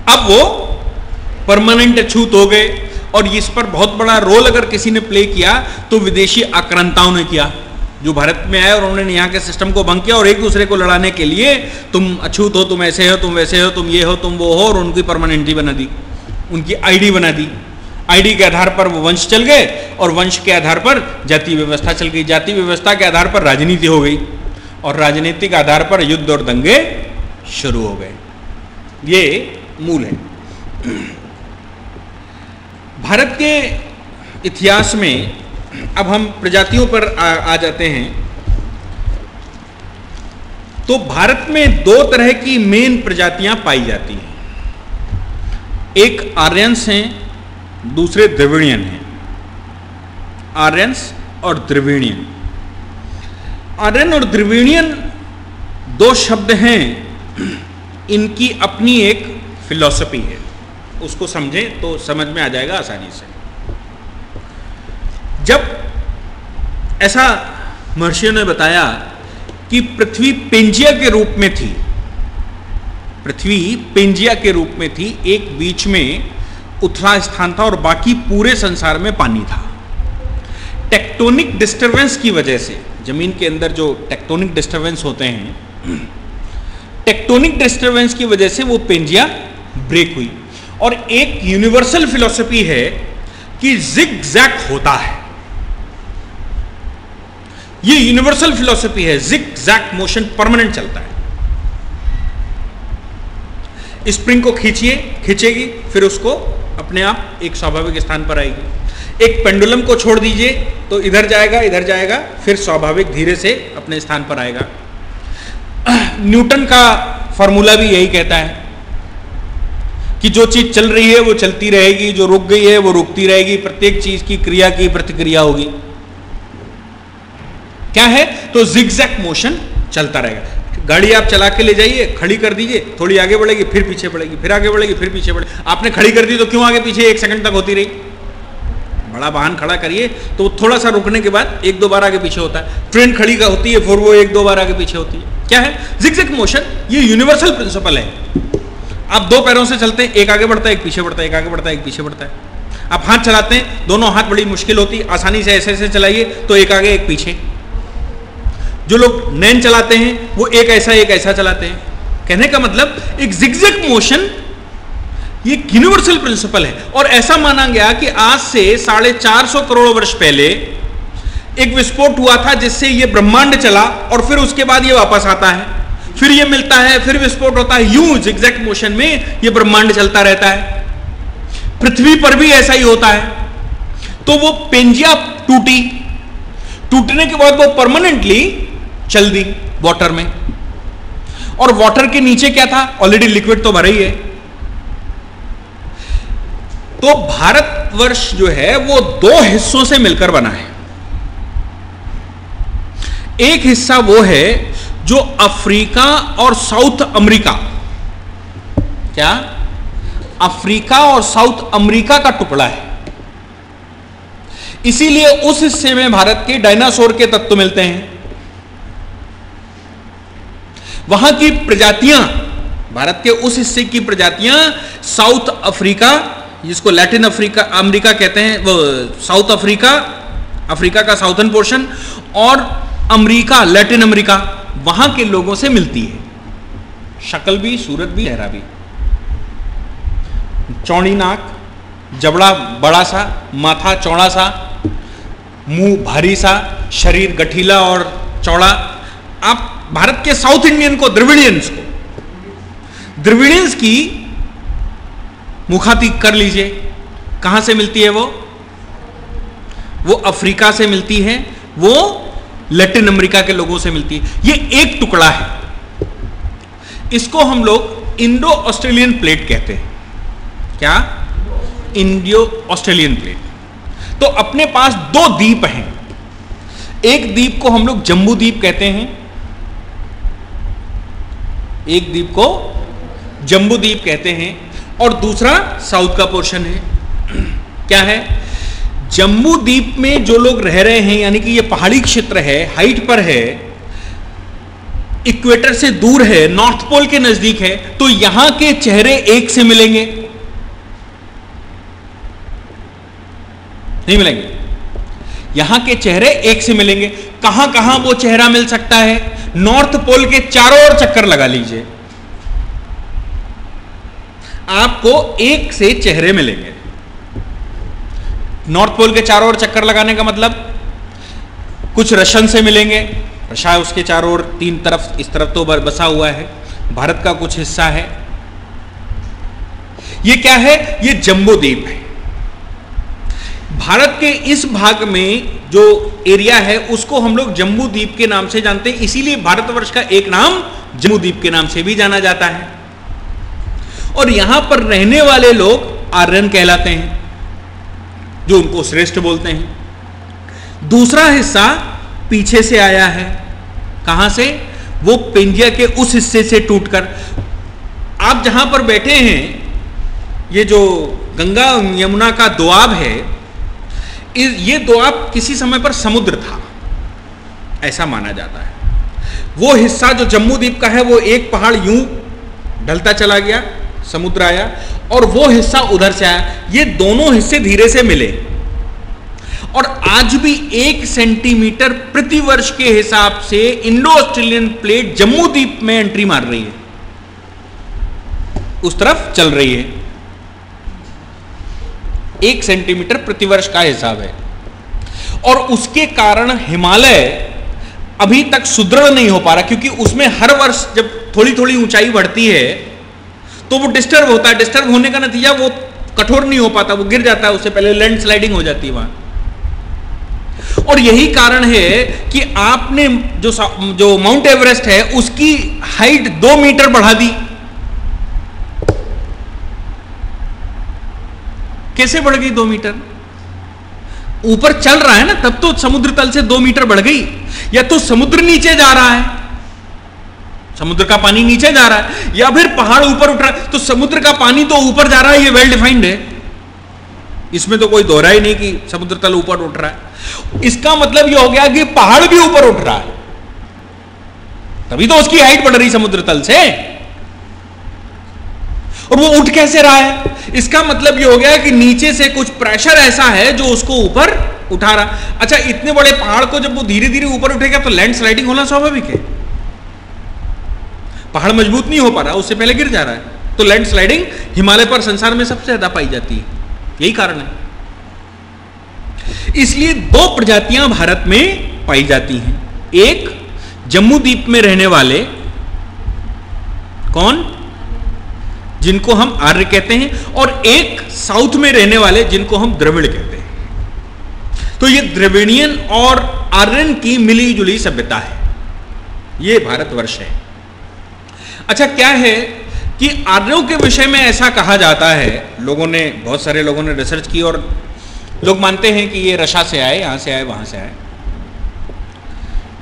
अब वो परमानेंट अछूत हो गए, और इस पर बहुत बड़ा रोल अगर किसी ने प्ले किया तो विदेशी आक्रांताओं ने किया, जो भारत में आए और उन्होंने यहाँ के सिस्टम को भंग किया और एक दूसरे को लड़ाने के लिए तुम अछूत हो, तुम ऐसे हो, तुम वैसे हो, तुम ये हो, तुम वो हो, और उनकी परमानेंटी बना दी, उनकी आईडी बना दी। आईडी के आधार पर वो वंश चल गए और वंश के आधार पर जाति व्यवस्था चल गई, जाति व्यवस्था के आधार पर राजनीति हो गई और राजनीतिक आधार पर युद्ध और दंगे शुरू हो गए। ये मूल है। भारत के इतिहास में अब हम प्रजातियों पर आ जाते हैं। तो भारत में दो तरह की मेन प्रजातियां पाई जाती हैं, एक आर्यंस हैं, दूसरे द्रविड़ियन हैं। आर्यंस और द्रविड़ियन। आर्यन और द्रविड़ियन दो शब्द हैं, इनकी अपनी एक फिलॉसफी है, उसको समझें तो समझ में आ जाएगा आसानी से। जब ऐसा महर्षियों ने बताया कि पृथ्वी पेंजिया के रूप में थी, पृथ्वी पेंजिया के रूप में थी, एक बीच में उथला स्थान था और बाकी पूरे संसार में पानी था। टेक्टोनिक डिस्टरबेंस की वजह से, जमीन के अंदर जो टेक्टोनिक डिस्टरबेंस होते हैं, टेक्टोनिक डिस्टरबेंस की वजह से वो पेंजिया ब्रेक हुई। और एक यूनिवर्सल फिलॉसफी है कि जिग-जैग होता है, ये यूनिवर्सल फिलॉसफी है, जिग-जैग मोशन परमानेंट चलता है। स्प्रिंग को खींचेगी, फिर उसको अपने आप एक स्वाभाविक स्थान पर आएगी। एक पेंडुलम को छोड़ दीजिए तो इधर जाएगा, फिर स्वाभाविक धीरे से अपने स्थान पर आएगा। न्यूटन का फॉर्मूला भी यही कहता है कि जो चीज चल रही है वो चलती रहेगी, जो रुक गई है वो रुकती रहेगी, प्रत्येक चीज की क्रिया की प्रतिक्रिया होगी। क्या है? तो जिगजैग मोशन चलता रहेगा। गाड़ी आप चला के ले जाइए, खड़ी कर दीजिए, थोड़ी आगे बढ़ेगी, फिर पीछे बढ़ेगी, फिर आगे बढ़ेगी, फिर पीछे बढ़ेगी। आपने खड़ी कर दी तो क्यों आगे पीछे 1 सेकंड तक होती रही? बड़ा वाहन खड़ा करिए तो थोड़ा सा रुकने के बाद 1-2 बार आगे पीछे होता है। ट्रेन खड़ी का होती है, फिर वो 1-2 बार आगे पीछे होती है। क्या है? Zigzag motion. ये यूनिवर्सल प्रिंसिपल है। आप 2 पैरों से चलते हैं, एक आगे बढ़ता है, एक पीछे बढ़ता है, एक आगे बढ़ता है, एक पीछे बढ़ता है। आप हाथ चलाते हैं, दोनों हाथ बड़ी मुश्किल होती, आसानी से ऐसे चलाइए तो एक आगे एक पीछे। जो लोग नैन चलाते हैं वो एक ऐसा चलाते हैं। कहने का मतलब एक जिगजैग मोशन ये यूनिवर्सल प्रिंसिपल है। और ऐसा माना गया कि आज से 450 करोड़ वर्ष पहले एक विस्फोट हुआ था जिससे ये ब्रह्मांड चला और फिर उसके बाद ये वापस आता है, फिर ये मिलता है, फिर विस्फोट होता है। यूं जिगजैग मोशन में ये ब्रह्मांड चलता रहता है। पृथ्वी पर भी ऐसा ही होता है। तो वो पेंजिया टूटी, टूटने के बाद वो परमानेंटली चल दी वाटर में, और वाटर के नीचे क्या था, ऑलरेडी लिक्विड तो भरा ही है। तो भारतवर्ष जो है वो दो हिस्सों से मिलकर बना है। एक हिस्सा वो है जो अफ्रीका और साउथ अमेरिका, क्या अफ्रीका और साउथ अमेरिका का टुकड़ा है, इसीलिए उस हिस्से में भारत के डायनासोर के तत्व मिलते हैं। वहां की प्रजातियां, भारत के उस हिस्से की प्रजातियां साउथ अफ्रीका, जिसको लैटिन अफ्रीका अमेरिका कहते हैं, वो साउथ अफ्रीका, अफ्रीका का साउथर्न पोर्शन, और अमेरिका, लैटिन अमेरिका, वहां के लोगों से मिलती है। शक्ल भी, सूरत भी, चेहरा भी, चौड़ी नाक, जबड़ा बड़ा सा, माथा चौड़ा सा, मुंह भारी सा, शरीर गठीला और चौड़ा। आप भारत के साउथ इंडियन को, द्रविडियंस की मुखातिक कर लीजिए। कहां से मिलती है वो अफ्रीका से मिलती है, वो लैटिन अमेरिका के लोगों से मिलती है। ये एक टुकड़ा है, इसको हम लोग इंडो ऑस्ट्रेलियन प्लेट कहते हैं। क्या? Indo Australian plate. तो अपने पास दो द्वीप हैं, एक द्वीप को हम लोग जम्बू द्वीप कहते हैं, एक द्वीप को जम्बू द्वीप कहते हैं, और दूसरा साउथ का पोर्शन है। क्या है? जम्बू द्वीप में जो लोग रह रहे हैं, यानी कि ये पहाड़ी क्षेत्र है, हाइट पर है, इक्वेटर से दूर है, नॉर्थ पोल के नजदीक है, तो यहां के चेहरे एक से मिलेंगे? नहीं मिलेंगे। यहां के चेहरे एक से मिलेंगे। कहां कहां वो चेहरा मिल सकता है? नॉर्थ पोल के चारों ओर चक्कर लगा लीजिए, आपको एक से चेहरे मिलेंगे। नॉर्थ पोल के चारों ओर चक्कर लगाने का मतलब, कुछ रशियन से मिलेंगे, रशिया उसके चारों ओर, तीन तरफ, इस तरफ तो बसा हुआ है, भारत का कुछ हिस्सा है। ये क्या है? ये जम्बू द्वीप है। भारत के इस भाग में जो एरिया है उसको हम लोग जम्बू द्वीप के नाम से जानते हैं, इसीलिए भारतवर्ष का एक नाम जम्बू द्वीप के नाम से भी जाना जाता है। और यहां पर रहने वाले लोग आर्यन कहलाते हैं, जो उनको श्रेष्ठ बोलते हैं। दूसरा हिस्सा पीछे से आया है। कहां से? वो पेंजिया के उस हिस्से से टूटकर। आप जहां पर बैठे हैं, ये जो गंगा यमुना का दोआब है, ये दोआब किसी समय पर समुद्र था, ऐसा माना जाता है। वो हिस्सा जो जम्बू द्वीप का है, वो एक पहाड़ यूं ढलता चला गया, समुद्र आया, और वो हिस्सा उधर से आया। ये दोनों हिस्से धीरे से मिले, और आज भी 1 सेंटीमीटर प्रति वर्ष के हिसाब से इंडो ऑस्ट्रेलियन प्लेट जम्बू द्वीप में एंट्री मार रही है, उस तरफ चल रही है। 1 सेंटीमीटर प्रति वर्ष का हिसाब है, और उसके कारण हिमालय अभी तक सुदृढ़ नहीं हो पा रहा, क्योंकि उसमें हर वर्ष जब थोड़ी थोड़ी ऊंचाई बढ़ती है तो वो डिस्टर्ब होता है। डिस्टर्ब होने का नतीजा वो कठोर नहीं हो पाता, वो गिर जाता है, उससे पहले लैंडस्लाइडिंग हो जाती है वहां। और यही कारण है कि आपने जो माउंट एवरेस्ट है उसकी हाइट 2 मीटर बढ़ा दी। कैसे बढ़ गई 2 मीटर? ऊपर चल रहा है ना, तब तो समुद्र तल से 2 मीटर बढ़ गई, या तो समुद्र नीचे जा रहा है, समुद्र का पानी नीचे जा रहा है, या फिर पहाड़ ऊपर उठ रहा है। तो समुद्र का पानी तो ऊपर जा रहा है, ये वेल डिफाइंड है, इसमें तो कोई दोहरा ही नहीं कि समुद्र तल ऊपर उठ रहा है। इसका मतलब यह हो गया कि पहाड़ भी ऊपर उठ रहा है, तभी तो उसकी हाइट बढ़ रही समुद्र तल से। और वो उठ कैसे रहा है? इसका मतलब यह हो गया कि नीचे से कुछ प्रेशर ऐसा है जो उसको ऊपर उठा रहा। अच्छा, इतने बड़े पहाड़ को जब वो धीरे धीरे ऊपर उठेगा तो लैंडस्लाइडिंग होना स्वाभाविक है। पहाड़ मजबूत नहीं हो पा रहा, उससे पहले गिर जा रहा है, तो लैंडस्लाइडिंग हिमालय पर संसार में सबसे ज्यादा पाई जाती है, यही कारण है। इसलिए 2 प्रजातियां भारत में पाई जाती हैं, एक जम्बू द्वीप में रहने वाले, कौन? जिनको हम आर्य कहते हैं, और एक साउथ में रहने वाले जिनको हम द्रविड़ कहते हैं। तो ये द्रविडियन और आर्यन की मिली जुली सभ्यता है, ये भारतवर्ष है। अच्छा, क्या है कि आर्यों के विषय में ऐसा कहा जाता है, लोगों ने, बहुत सारे लोगों ने रिसर्च की और लोग मानते हैं कि ये रशा से आए, यहां से आए, वहां से आए।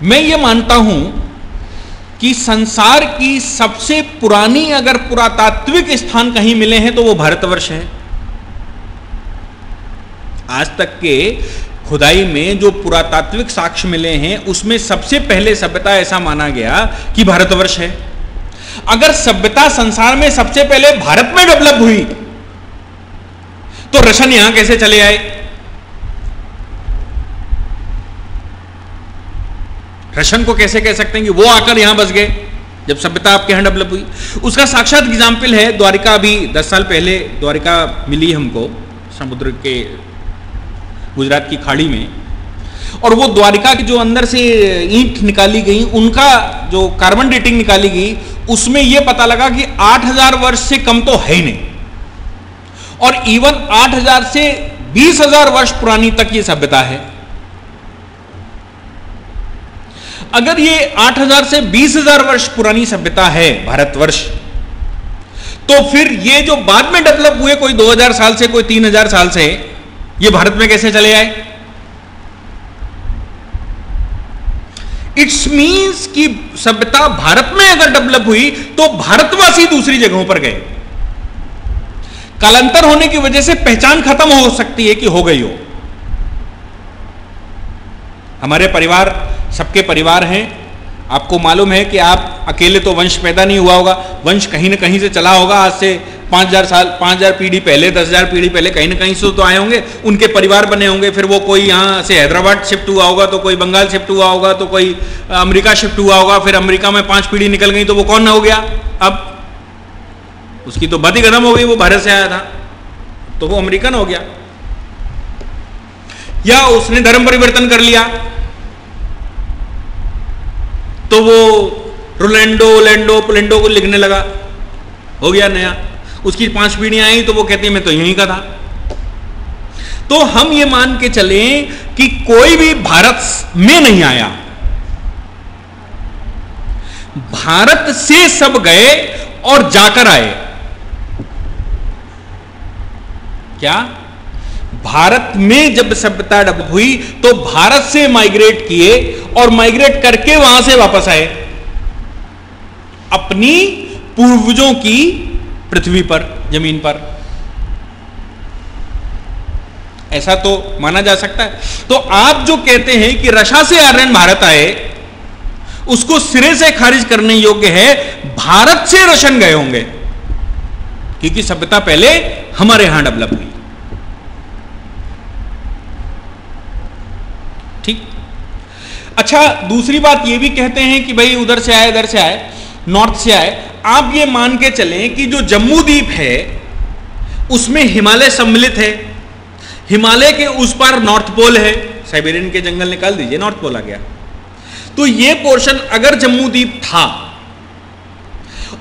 मैं ये मानता हूं कि संसार की सबसे पुरानी अगर पुरातात्विक स्थान कहीं मिले हैं तो वो भारतवर्ष है। आज तक के खुदाई में जो पुरातात्विक साक्ष्य मिले हैं उसमें सबसे पहले सभ्यता ऐसा माना गया कि भारतवर्ष है। अगर सभ्यता संसार में सबसे पहले भारत में डेवलप हुई तो रशन यहां कैसे चले आए? रशन को कैसे कह सकते हैं कि वो आकर यहां बस गए जब सभ्यता आपके यहां डेवलप हुई? उसका साक्षात एग्जाम्पल है द्वारिका। अभी 10 साल पहले द्वारिका मिली हमको समुद्र के गुजरात की खाड़ी में, और वो द्वारिका की जो अंदर से ईंट निकाली गई, उनका जो कार्बन डेटिंग निकाली गई, उसमें यह पता लगा कि 8000 वर्ष से कम तो है ही नहीं, और इवन 8000 से 20000 वर्ष पुरानी तक ये सभ्यता है। अगर ये 8000 से 20000 वर्ष पुरानी सभ्यता है भारतवर्ष, तो फिर ये जो बाद में डेवलप हुए कोई 2000 साल से, कोई 3000 साल से, ये भारत में कैसे चले आए? इट्स मीन्स कि सभ्यता भारत में अगर डेवलप हुई तो भारतवासी दूसरी जगहों पर गए। कालांतर होने की वजह से पहचान खत्म हो सकती है कि हो गई हो। हमारे परिवार, सबके परिवार हैं, आपको मालूम है कि आप अकेले तो वंश पैदा नहीं हुआ होगा, वंश कहीं ना कहीं से चला होगा। आज से 5000 साल, 5000 पीढ़ी पहले, 10000 पीढ़ी पहले कहीं ना कहीं से तो आए होंगे, उनके परिवार बने होंगे। फिर वो कोई यहाँ से हैदराबाद शिफ्ट हुआ होगा, तो कोई बंगाल शिफ्ट हुआ होगा, तो कोई अमेरिका शिफ्ट हुआ होगा। फिर अमेरिका में 5 पीढ़ी निकल गई तो वो कौन हो गया? अब उसकी तो बात ही खत्म हो गई, वो भारत से आया था तो वो अमेरिकन हो गया। या उसने धर्म परिवर्तन कर लिया तो वो रोलैंडो, लैंडो, पुलेंडो को लिखने लगा, हो गया नया। उसकी 5 पीढ़ियां आई तो वो कहती है मैं तो यहीं का था। तो हम ये मान के चलें कि कोई भी भारत में नहीं आया, भारत से सब गए और जाकर आए। क्या? भारत में जब सभ्यता डेवलप हुई तो भारत से माइग्रेट किए और माइग्रेट करके वहां से वापस आए अपनी पूर्वजों की पृथ्वी पर, जमीन पर। ऐसा तो माना जा सकता है। तो आप जो कहते हैं कि रशा से आर्यन भारत आए, उसको सिरे से खारिज करने योग्य है। भारत से रशन गए होंगे क्योंकि सभ्यता पहले हमारे यहां डेवलप हुई। ठीक। अच्छा, दूसरी बात ये भी कहते हैं कि भाई उधर से आए, इधर से आए, नॉर्थ से आए। आप ये मान के चलें कि जो जम्मू द्वीप है उसमें हिमालय सम्मिलित है, हिमालय के उस पार नॉर्थ पोल है, साइबेरियन के जंगल निकाल दीजिए, नॉर्थ पोल आ गया। तो ये पोर्शन अगर जम्मू द्वीप था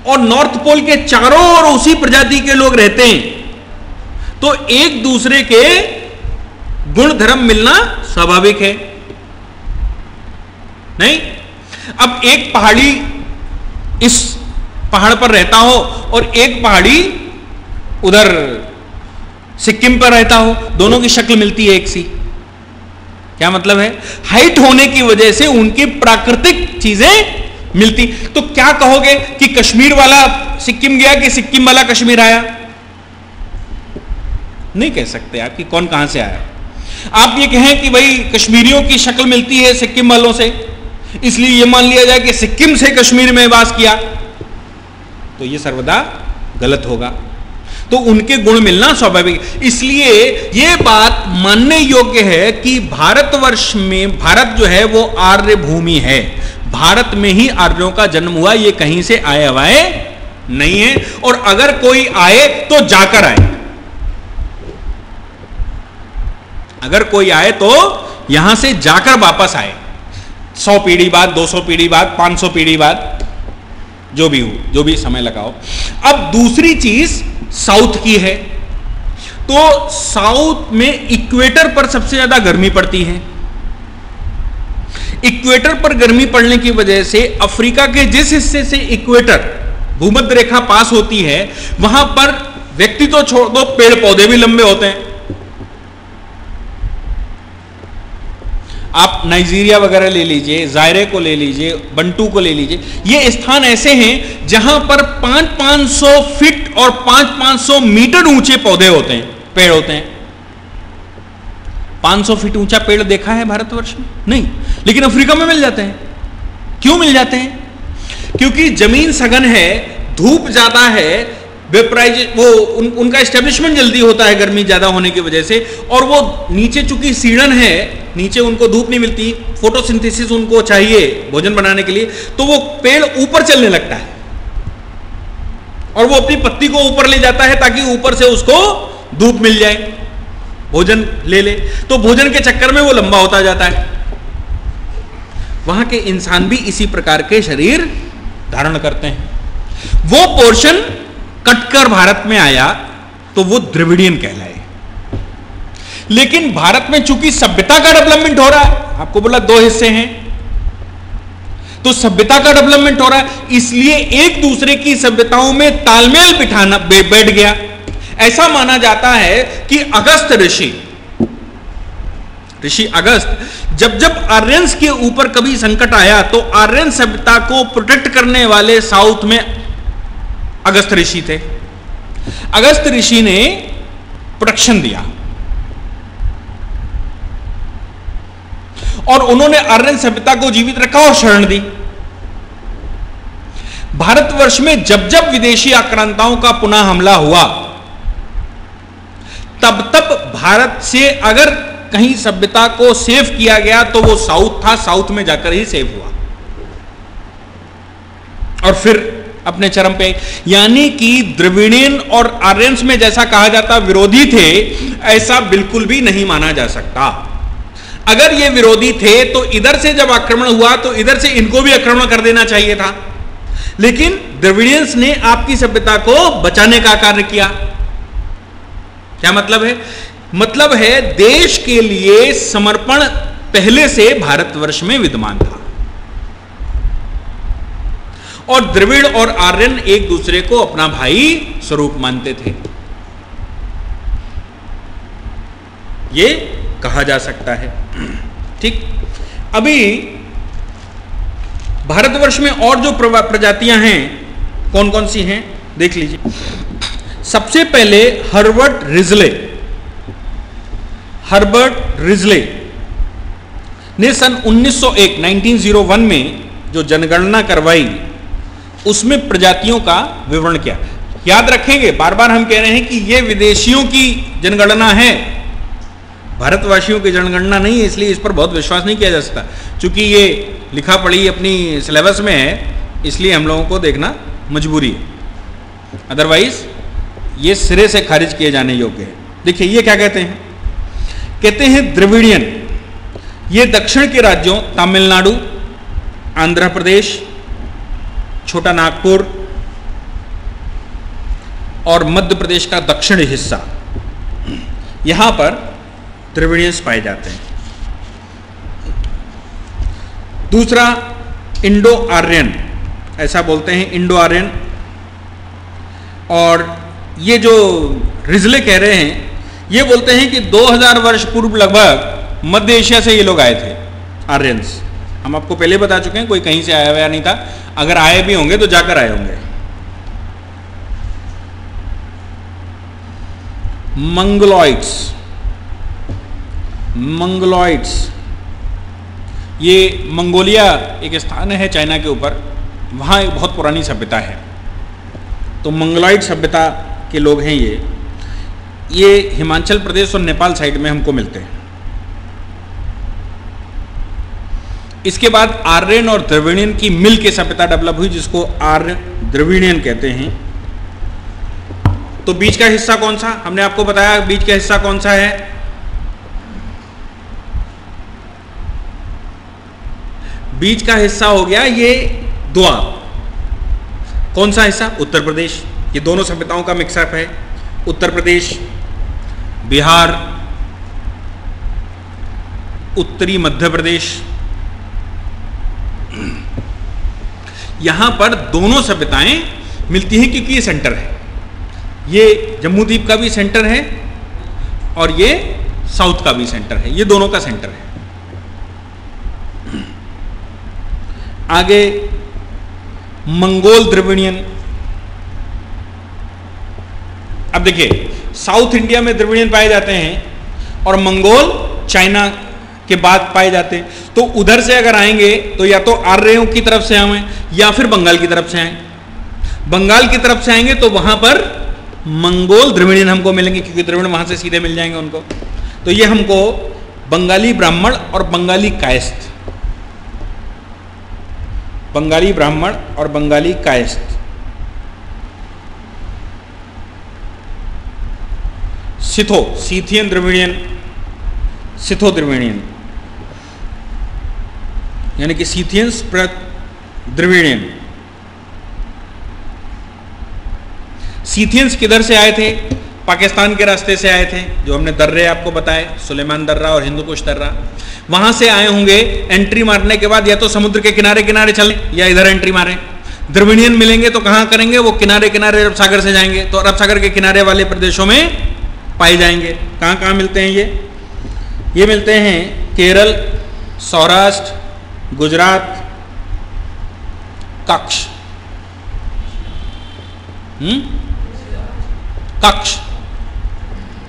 और नॉर्थ पोल के चारों ओर उसी प्रजाति के लोग रहते हैं तो एक दूसरे के गुण धर्म मिलना स्वाभाविक है, नहीं? अब एक पहाड़ी इस पहाड़ पर रहता हो और एक पहाड़ी उधर सिक्किम पर रहता हो, दोनों की शक्ल मिलती है एक सी। क्या मतलब है? हाइट होने की वजह से उनकी प्राकृतिक चीजें मिलती। तो क्या कहोगे कि कश्मीर वाला सिक्किम गया कि सिक्किम वाला कश्मीर आया? नहीं कह सकते आप कि कौन कहां से आया। आप ये कहें कि भाई कश्मीरियों की शक्ल मिलती है सिक्किम वालों से, इसलिए यह मान लिया जाए कि सिक्किम से कश्मीर में वास किया, तो यह सर्वदा गलत होगा। तो उनके गुण मिलना स्वाभाविक। इसलिए यह बात मानने योग्य है कि भारतवर्ष में, भारत जो है वो आर्य भूमि है, भारत में ही आर्यों का जन्म हुआ, ये कहीं से आए हवाए नहीं है। और अगर कोई आए तो जाकर आए, अगर कोई आए तो यहां से जाकर वापस आए, 100 पीढ़ी बाद, 200 पीढ़ी बाद, 500 पीढ़ी बाद, जो भी हो, जो भी समय लगाओ। अब दूसरी चीज साउथ की है। तो साउथ में इक्वेटर पर सबसे ज्यादा गर्मी पड़ती है, इक्वेटर पर गर्मी पड़ने की वजह से अफ्रीका के जिस हिस्से से इक्वेटर भूमध्य रेखा पास होती है वहां पर व्यक्ति तो छोड़ दो, पेड़ पौधे भी लंबे होते हैं। आप नाइजीरिया वगैरह ले लीजिए, जायरे को ले लीजिए, बंटू को ले लीजिए, ये स्थान ऐसे हैं जहां पर 500-500 फीट और 500-500 मीटर ऊंचे पौधे होते हैं, पेड़ होते हैं। 500 फीट ऊंचा पेड़ देखा है भारतवर्ष में? नहीं, लेकिन अफ्रीका में मिल जाते हैं। क्यों मिल जाते हैं? क्योंकि जमीन सघन है, धूप ज्यादा है, उनका एस्टेब्लिशमेंट जल्दी होता है गर्मी ज्यादा होने की वजह से, और वो नीचे चूंकि सीढ़न है, नीचे उनको धूप नहीं मिलती, फोटोसिंथेसिस उनको चाहिए भोजन बनाने के लिए, तो वो पेड़ ऊपर चलने लगता है और वो अपनी पत्ती को ऊपर ले जाता है ताकि ऊपर से उसको धूप मिल जाए, भोजन ले ले। तो भोजन के चक्कर में वो लंबा होता जाता है। वहां के इंसान भी इसी प्रकार के शरीर धारण करते हैं। वो पोर्शन कटकर भारत में आया तो वो द्रविडियन कहलाए। लेकिन भारत में चूंकि सभ्यता का डेवलपमेंट हो रहा है, आपको बोला 2 हिस्से हैं, तो सभ्यता का डेवलपमेंट हो रहा है, इसलिए एक दूसरे की सभ्यताओं में तालमेल बिठाना बैठ गया। ऐसा माना जाता है कि अगस्त ऋषि अगस्त जब आर्यंस के ऊपर कभी संकट आया तो आर्यन सभ्यता को प्रोटेक्ट करने वाले साउथ में अगस्त ऋषि थे। अगस्त ऋषि ने प्रोटेक्शन दिया और उन्होंने आर्यन सभ्यता को जीवित रखा और शरण दी। भारतवर्ष में जब जब विदेशी आक्रांताओं का पुनः हमला हुआ तब तब भारत से अगर कहीं सभ्यता को सेव किया गया तो वो साउथ था, साउथ में जाकर ही सेव हुआ और फिर अपने चरम पे। यानी कि द्रविडियन और आर्यंस में जैसा कहा जाता विरोधी थे, ऐसा बिल्कुल भी नहीं माना जा सकता। अगर ये विरोधी थे तो इधर से जब आक्रमण हुआ तो इधर से इनको भी आक्रमण कर देना चाहिए था, लेकिन द्रविडियंस ने आपकी सभ्यता को बचाने का कार्य किया। क्या मतलब है? मतलब है देश के लिए समर्पण पहले से भारतवर्ष में विद्यमान था और द्रविड़ और आर्यन एक दूसरे को अपना भाई स्वरूप मानते थे, ये कहा जा सकता है। ठीक, अभी भारतवर्ष में और जो प्रजातियां हैं कौन कौन सी हैं देख लीजिए। सबसे पहले हर्बर्ट रिजले ने सन 1901 में जो जनगणना करवाई उसमें प्रजातियों का विवरण किया। याद रखेंगे, बार बार हम कह रहे हैं कि यह विदेशियों की जनगणना है, भारतवासियों की जनगणना नहीं है, इसलिए इस पर बहुत विश्वास नहीं किया जा सकता। चूंकि ये लिखा पढ़ी अपनी सिलेबस में है इसलिए हम लोगों को देखना मजबूरी है, अदरवाइज ये सिरे से खारिज किए जाने योग्य है। देखिए ये क्या कहते हैं, कहते हैं द्रविडियन ये दक्षिण के राज्यों तमिलनाडु, आंध्र प्रदेश, छोटा नागपुर और मध्य प्रदेश का दक्षिणी हिस्सा, यहां पर द्रविडियंस पाए जाते हैं। दूसरा इंडो आर्यन, ऐसा बोलते हैं इंडो आर्यन, और ये जो रिजले कह रहे हैं ये बोलते हैं कि 2000 वर्ष पूर्व लगभग मध्य एशिया से ये लोग आए थे आर्यंस। हम आपको पहले बता चुके हैं कोई कहीं से आया हुआ नहीं था, अगर आए भी होंगे तो जाकर आए होंगे। मंगोलॉइड्स ये मंगोलिया एक स्थान है चाइना के ऊपर, वहाँ एक बहुत पुरानी सभ्यता है, तो मंगोलॉइड सभ्यता के लोग हैं ये हिमाचल प्रदेश और नेपाल साइड में हमको मिलते हैं। इसके बाद आर्यन और द्रविडियन की मिल के सभ्यता डेवलप हुई जिसको आर्य द्रविडियन कहते हैं। तो बीच का हिस्सा कौन सा, हमने आपको बताया बीच का हिस्सा कौन सा है, बीच का हिस्सा हो गया ये दोआब। कौन सा हिस्सा? उत्तर प्रदेश। ये दोनों सभ्यताओं का मिक्सअप है, उत्तर प्रदेश, बिहार, उत्तरी मध्य प्रदेश यहां पर दोनों सभ्यताएं मिलती हैं क्योंकि ये सेंटर है, ये जम्मू द्वीप का भी सेंटर है और ये साउथ का भी सेंटर है, ये दोनों का सेंटर है। आगे मंगोल द्रविडियन। अब देखिए साउथ इंडिया में द्रविडियन पाए जाते हैं और मंगोल चाइना के बाद पाए जाते हैं। तो उधर से अगर आएंगे तो या तो आर्यों की तरफ से आए या फिर बंगाल की तरफ से आए। बंगाल की तरफ से आएंगे तो वहां पर मंगोल द्रविडियन हमको मिलेंगे क्योंकि द्रविड़ वहां से सीधे मिल जाएंगे उनको। तो ये हमको बंगाली ब्राह्मण और बंगाली कायस्थ, बंगाली ब्राह्मण और Bengali Kayastha, Scytho Scythian Dravidian, Scytho Dravidian यानी कि सीथियंस द्रविडियन। सीथियंस किधर से आए थे? पाकिस्तान के रास्ते से आए थे, जो हमने दर्रे आपको बताए, सुलेमान दर्रा और हिंदू कुश दर्रा। वहां से आए होंगे, एंट्री मारने के बाद या तो समुद्र के किनारे किनारे चलें या इधर एंट्री मारें। द्रविडियन मिलेंगे तो कहां करेंगे? वो किनारे किनारे अरब सागर से जाएंगे तो अरब सागर के किनारे वाले प्रदेशों में पाए जाएंगे। कहां कहां मिलते हैं ये मिलते हैं केरल, सौराष्ट्र, गुजरात, कच्छ,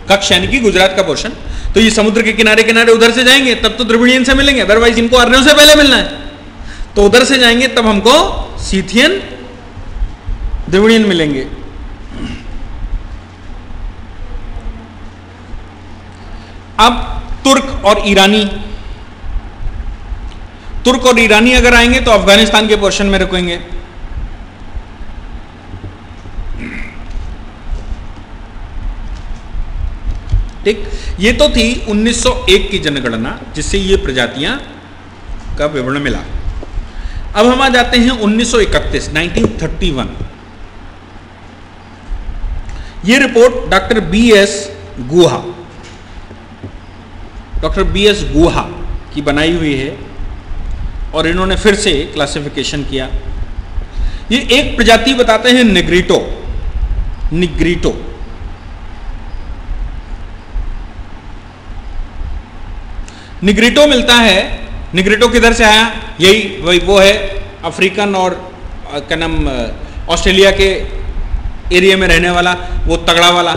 कच्छ यानी कि गुजरात का पोर्शन। तो ये समुद्र के किनारे किनारे उधर से जाएंगे तब तो द्रविडियन से मिलेंगे, अदरवाइज इनको आर्यों से पहले मिलना है। तो उधर से जाएंगे तब हमको सीथियन द्रविडियन मिलेंगे। अब तुर्क और ईरानी, तुर्क और ईरानी अगर आएंगे तो अफगानिस्तान के पोर्शन में रुकेंगे। ठीक, ये तो थी 1901 की जनगणना जिससे ये प्रजातियां का विवरण मिला। अब हम आ जाते हैं 1931 ये रिपोर्ट डॉक्टर बी एस गुहा की बनाई हुई है और इन्होंने फिर से क्लासिफिकेशन किया। ये एक प्रजाति बताते हैं निग्रिटो। निग्रिटो मिलता है। निग्रिटो किधर से आया? यही वो है अफ्रीकन और क्या नाम ऑस्ट्रेलिया के एरिया में रहने वाला, वो तगड़ा वाला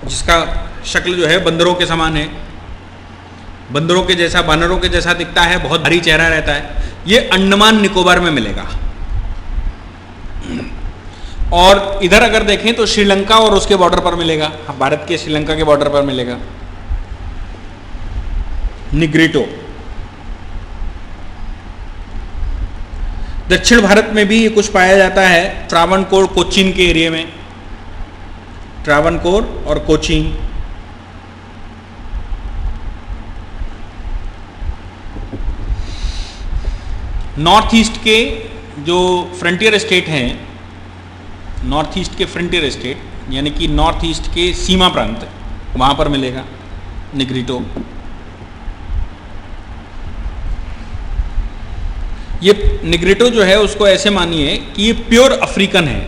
जिसका शक्ल जो है बंदरों के समान है, बंदरों के जैसा, बानरों के जैसा दिखता है, बहुत भारी चेहरा रहता है। ये अंडमान निकोबार में मिलेगा। और इधर अगर देखें तो श्रीलंका और उसके बॉर्डर पर मिलेगा, भारत के श्रीलंका के बॉर्डर पर मिलेगा निग्रिटो। दक्षिण भारत में भी ये कुछ पाया जाता है, ट्रावनकोर कोचीन के एरिया में, ट्रावनकोर और कोचीन। नॉर्थ ईस्ट के जो फ्रंटियर स्टेट हैं, नॉर्थ ईस्ट के फ्रंटियर स्टेट यानी कि नॉर्थ ईस्ट के सीमा प्रांत, वहां पर मिलेगा निग्रिटो। ये निग्रिटो जो है उसको ऐसे मानिए कि ये प्योर अफ्रीकन है,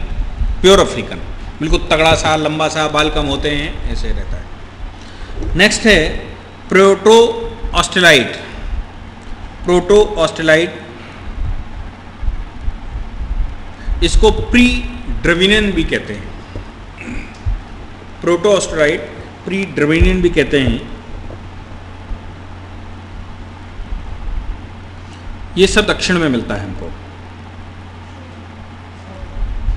प्योर अफ्रीकन, बिल्कुल तगड़ा सा, लंबा सा, बाल कम होते हैं, ऐसे रहता है। नेक्स्ट है प्रोटो ऑस्ट्रेलाइट। प्रोटो ऑस्ट्रेलाइट, इसको प्री ड्रविनियन भी कहते हैं। प्रोटो ऑस्ट्रेलाइट प्री ड्रविनियन भी कहते हैं। ये सब दक्षिण में मिलता है हमको।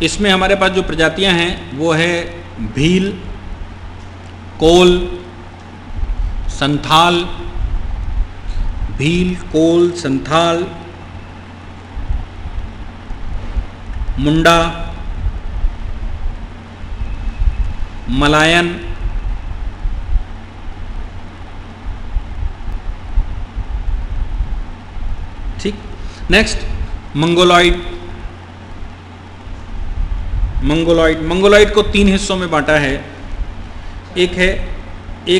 इसमें हमारे पास जो प्रजातियां हैं वो है भील, कोल, संथाल, भील, कोल, संथाल, मुंडा, मलायन, ठीक। Next Mongoloid. मंगोलॉइड को 3 हिस्सों में बांटा है। एक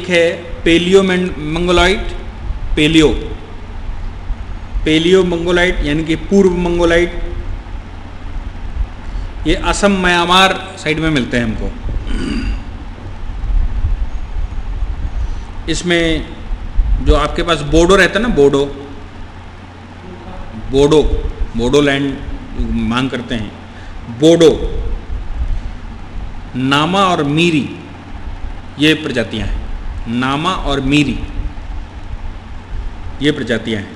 है पेलियो मंगोलॉइड, पेलियो मंगोलॉइड यानी कि पूर्व मंगोलॉइड, ये असम म्यांमार साइड में मिलते हैं हमको। इसमें जो आपके पास बोडो रहता है ना, बोडो लैंड मांग करते हैं, बोडो, नामा और मीरी, ये प्रजातियां हैं। नामा और मीरी ये प्रजातियां हैं।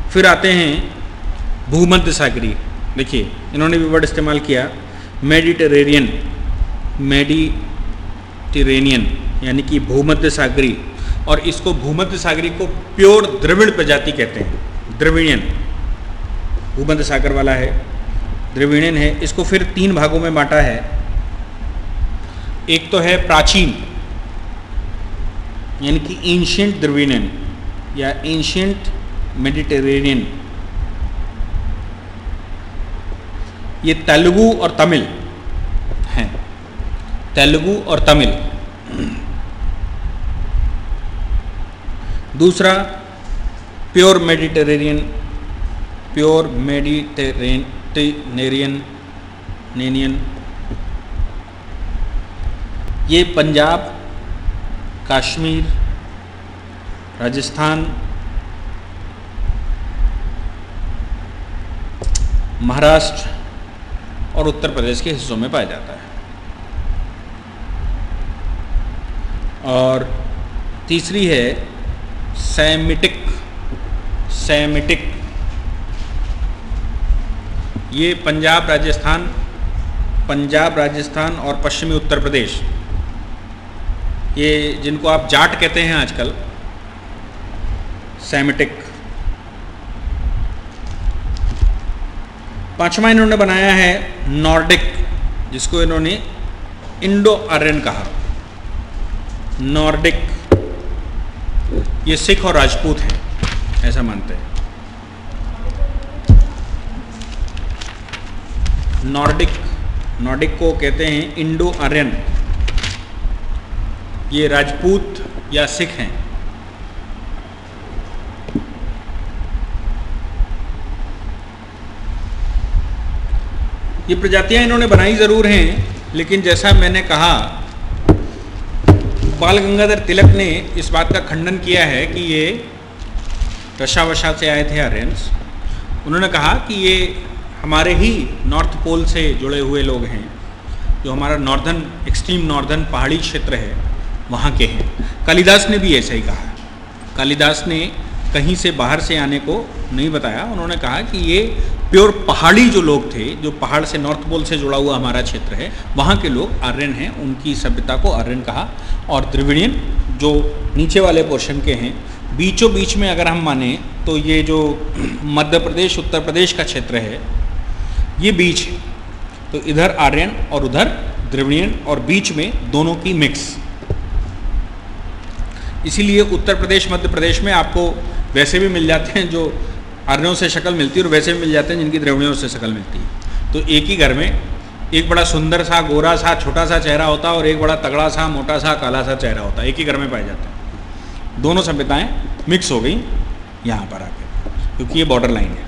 फिर आते हैं भूमध्य सागरीय। देखिए इन्होंने भी वर्ड इस्तेमाल किया मेडिटेरेनियन यानी कि भूमध्य सागरीय, और इसको भूमध्य सागरीय को प्योर द्रविड़ प्रजाति कहते हैं। द्रविड़ियन भूमध्य सागर वाला है, द्रविड़ियन है। इसको फिर 3 भागों में बांटा है। एक तो है प्राचीन यानी कि एंशिएंट द्रविड़ियन या एंशिएंट मेडिटेरेनियन, ये तेलुगु और तमिल हैं, तेलुगु और तमिल। दूसरा प्योर मेडिटेरेनियन, ये पंजाब, कश्मीर, राजस्थान, महाराष्ट्र और उत्तर प्रदेश के हिस्सों में पाया जाता है। और तीसरी है सेमिटिक। ये पंजाब, राजस्थान और पश्चिमी उत्तर प्रदेश, ये जिनको आप जाट कहते हैं आजकल, सेमिटिक। 5वां इन्होंने बनाया है नॉर्डिक, जिसको इन्होंने इंडो आर्यन कहा। नॉर्डिक ये सिख और राजपूत हैं, ऐसा मानते हैं। नॉर्डिक को कहते हैं इंडो आर्यन, ये राजपूत या सिख हैं। ये प्रजातियां इन्होंने बनाई जरूर हैं, लेकिन जैसा मैंने कहा बाल गंगाधर तिलक ने इस बात का खंडन किया है कि ये रशा वशा से आए थे आर्यंस। उन्होंने कहा कि ये हमारे ही नॉर्थ पोल से जुड़े हुए लोग हैं, जो हमारा एक्सट्रीम नॉर्दर्न पहाड़ी क्षेत्र है वहाँ के हैं। कालिदास ने भी ऐसा ही कहा। कालिदास ने कहीं से बाहर से आने को नहीं बताया, उन्होंने कहा कि ये प्योर पहाड़ी जो लोग थे, जो पहाड़ से नॉर्थ पोल से जुड़ा हुआ हमारा क्षेत्र है, वहाँ के लोग आर्यन हैं, उनकी सभ्यता को आर्यन कहा। और द्रविड़ियन जो नीचे वाले पोर्शन के हैं, बीचों बीच में अगर हम माने तो ये जो मध्य प्रदेश उत्तर प्रदेश का क्षेत्र है, ये बीच है, तो इधर आर्यन और उधर द्रविड़ियन, और बीच में दोनों की मिक्स। इसीलिए उत्तर प्रदेश मध्य प्रदेश में आपको वैसे भी मिल जाते हैं जो आर्यों से शक्ल मिलती है, और वैसे भी मिल जाते हैं जिनकी द्रविड़ियों से शक्ल मिलती है। तो एक ही घर में एक बड़ा सुंदर सा गोरा सा छोटा सा चेहरा होता है और एक बड़ा तगड़ा सा मोटा सा काला सा चेहरा होता है, एक ही घर में पाए जाते हैं। दोनों सभ्यताएं मिक्स हो गई यहाँ पर आके, क्योंकि ये बॉर्डर लाइन है।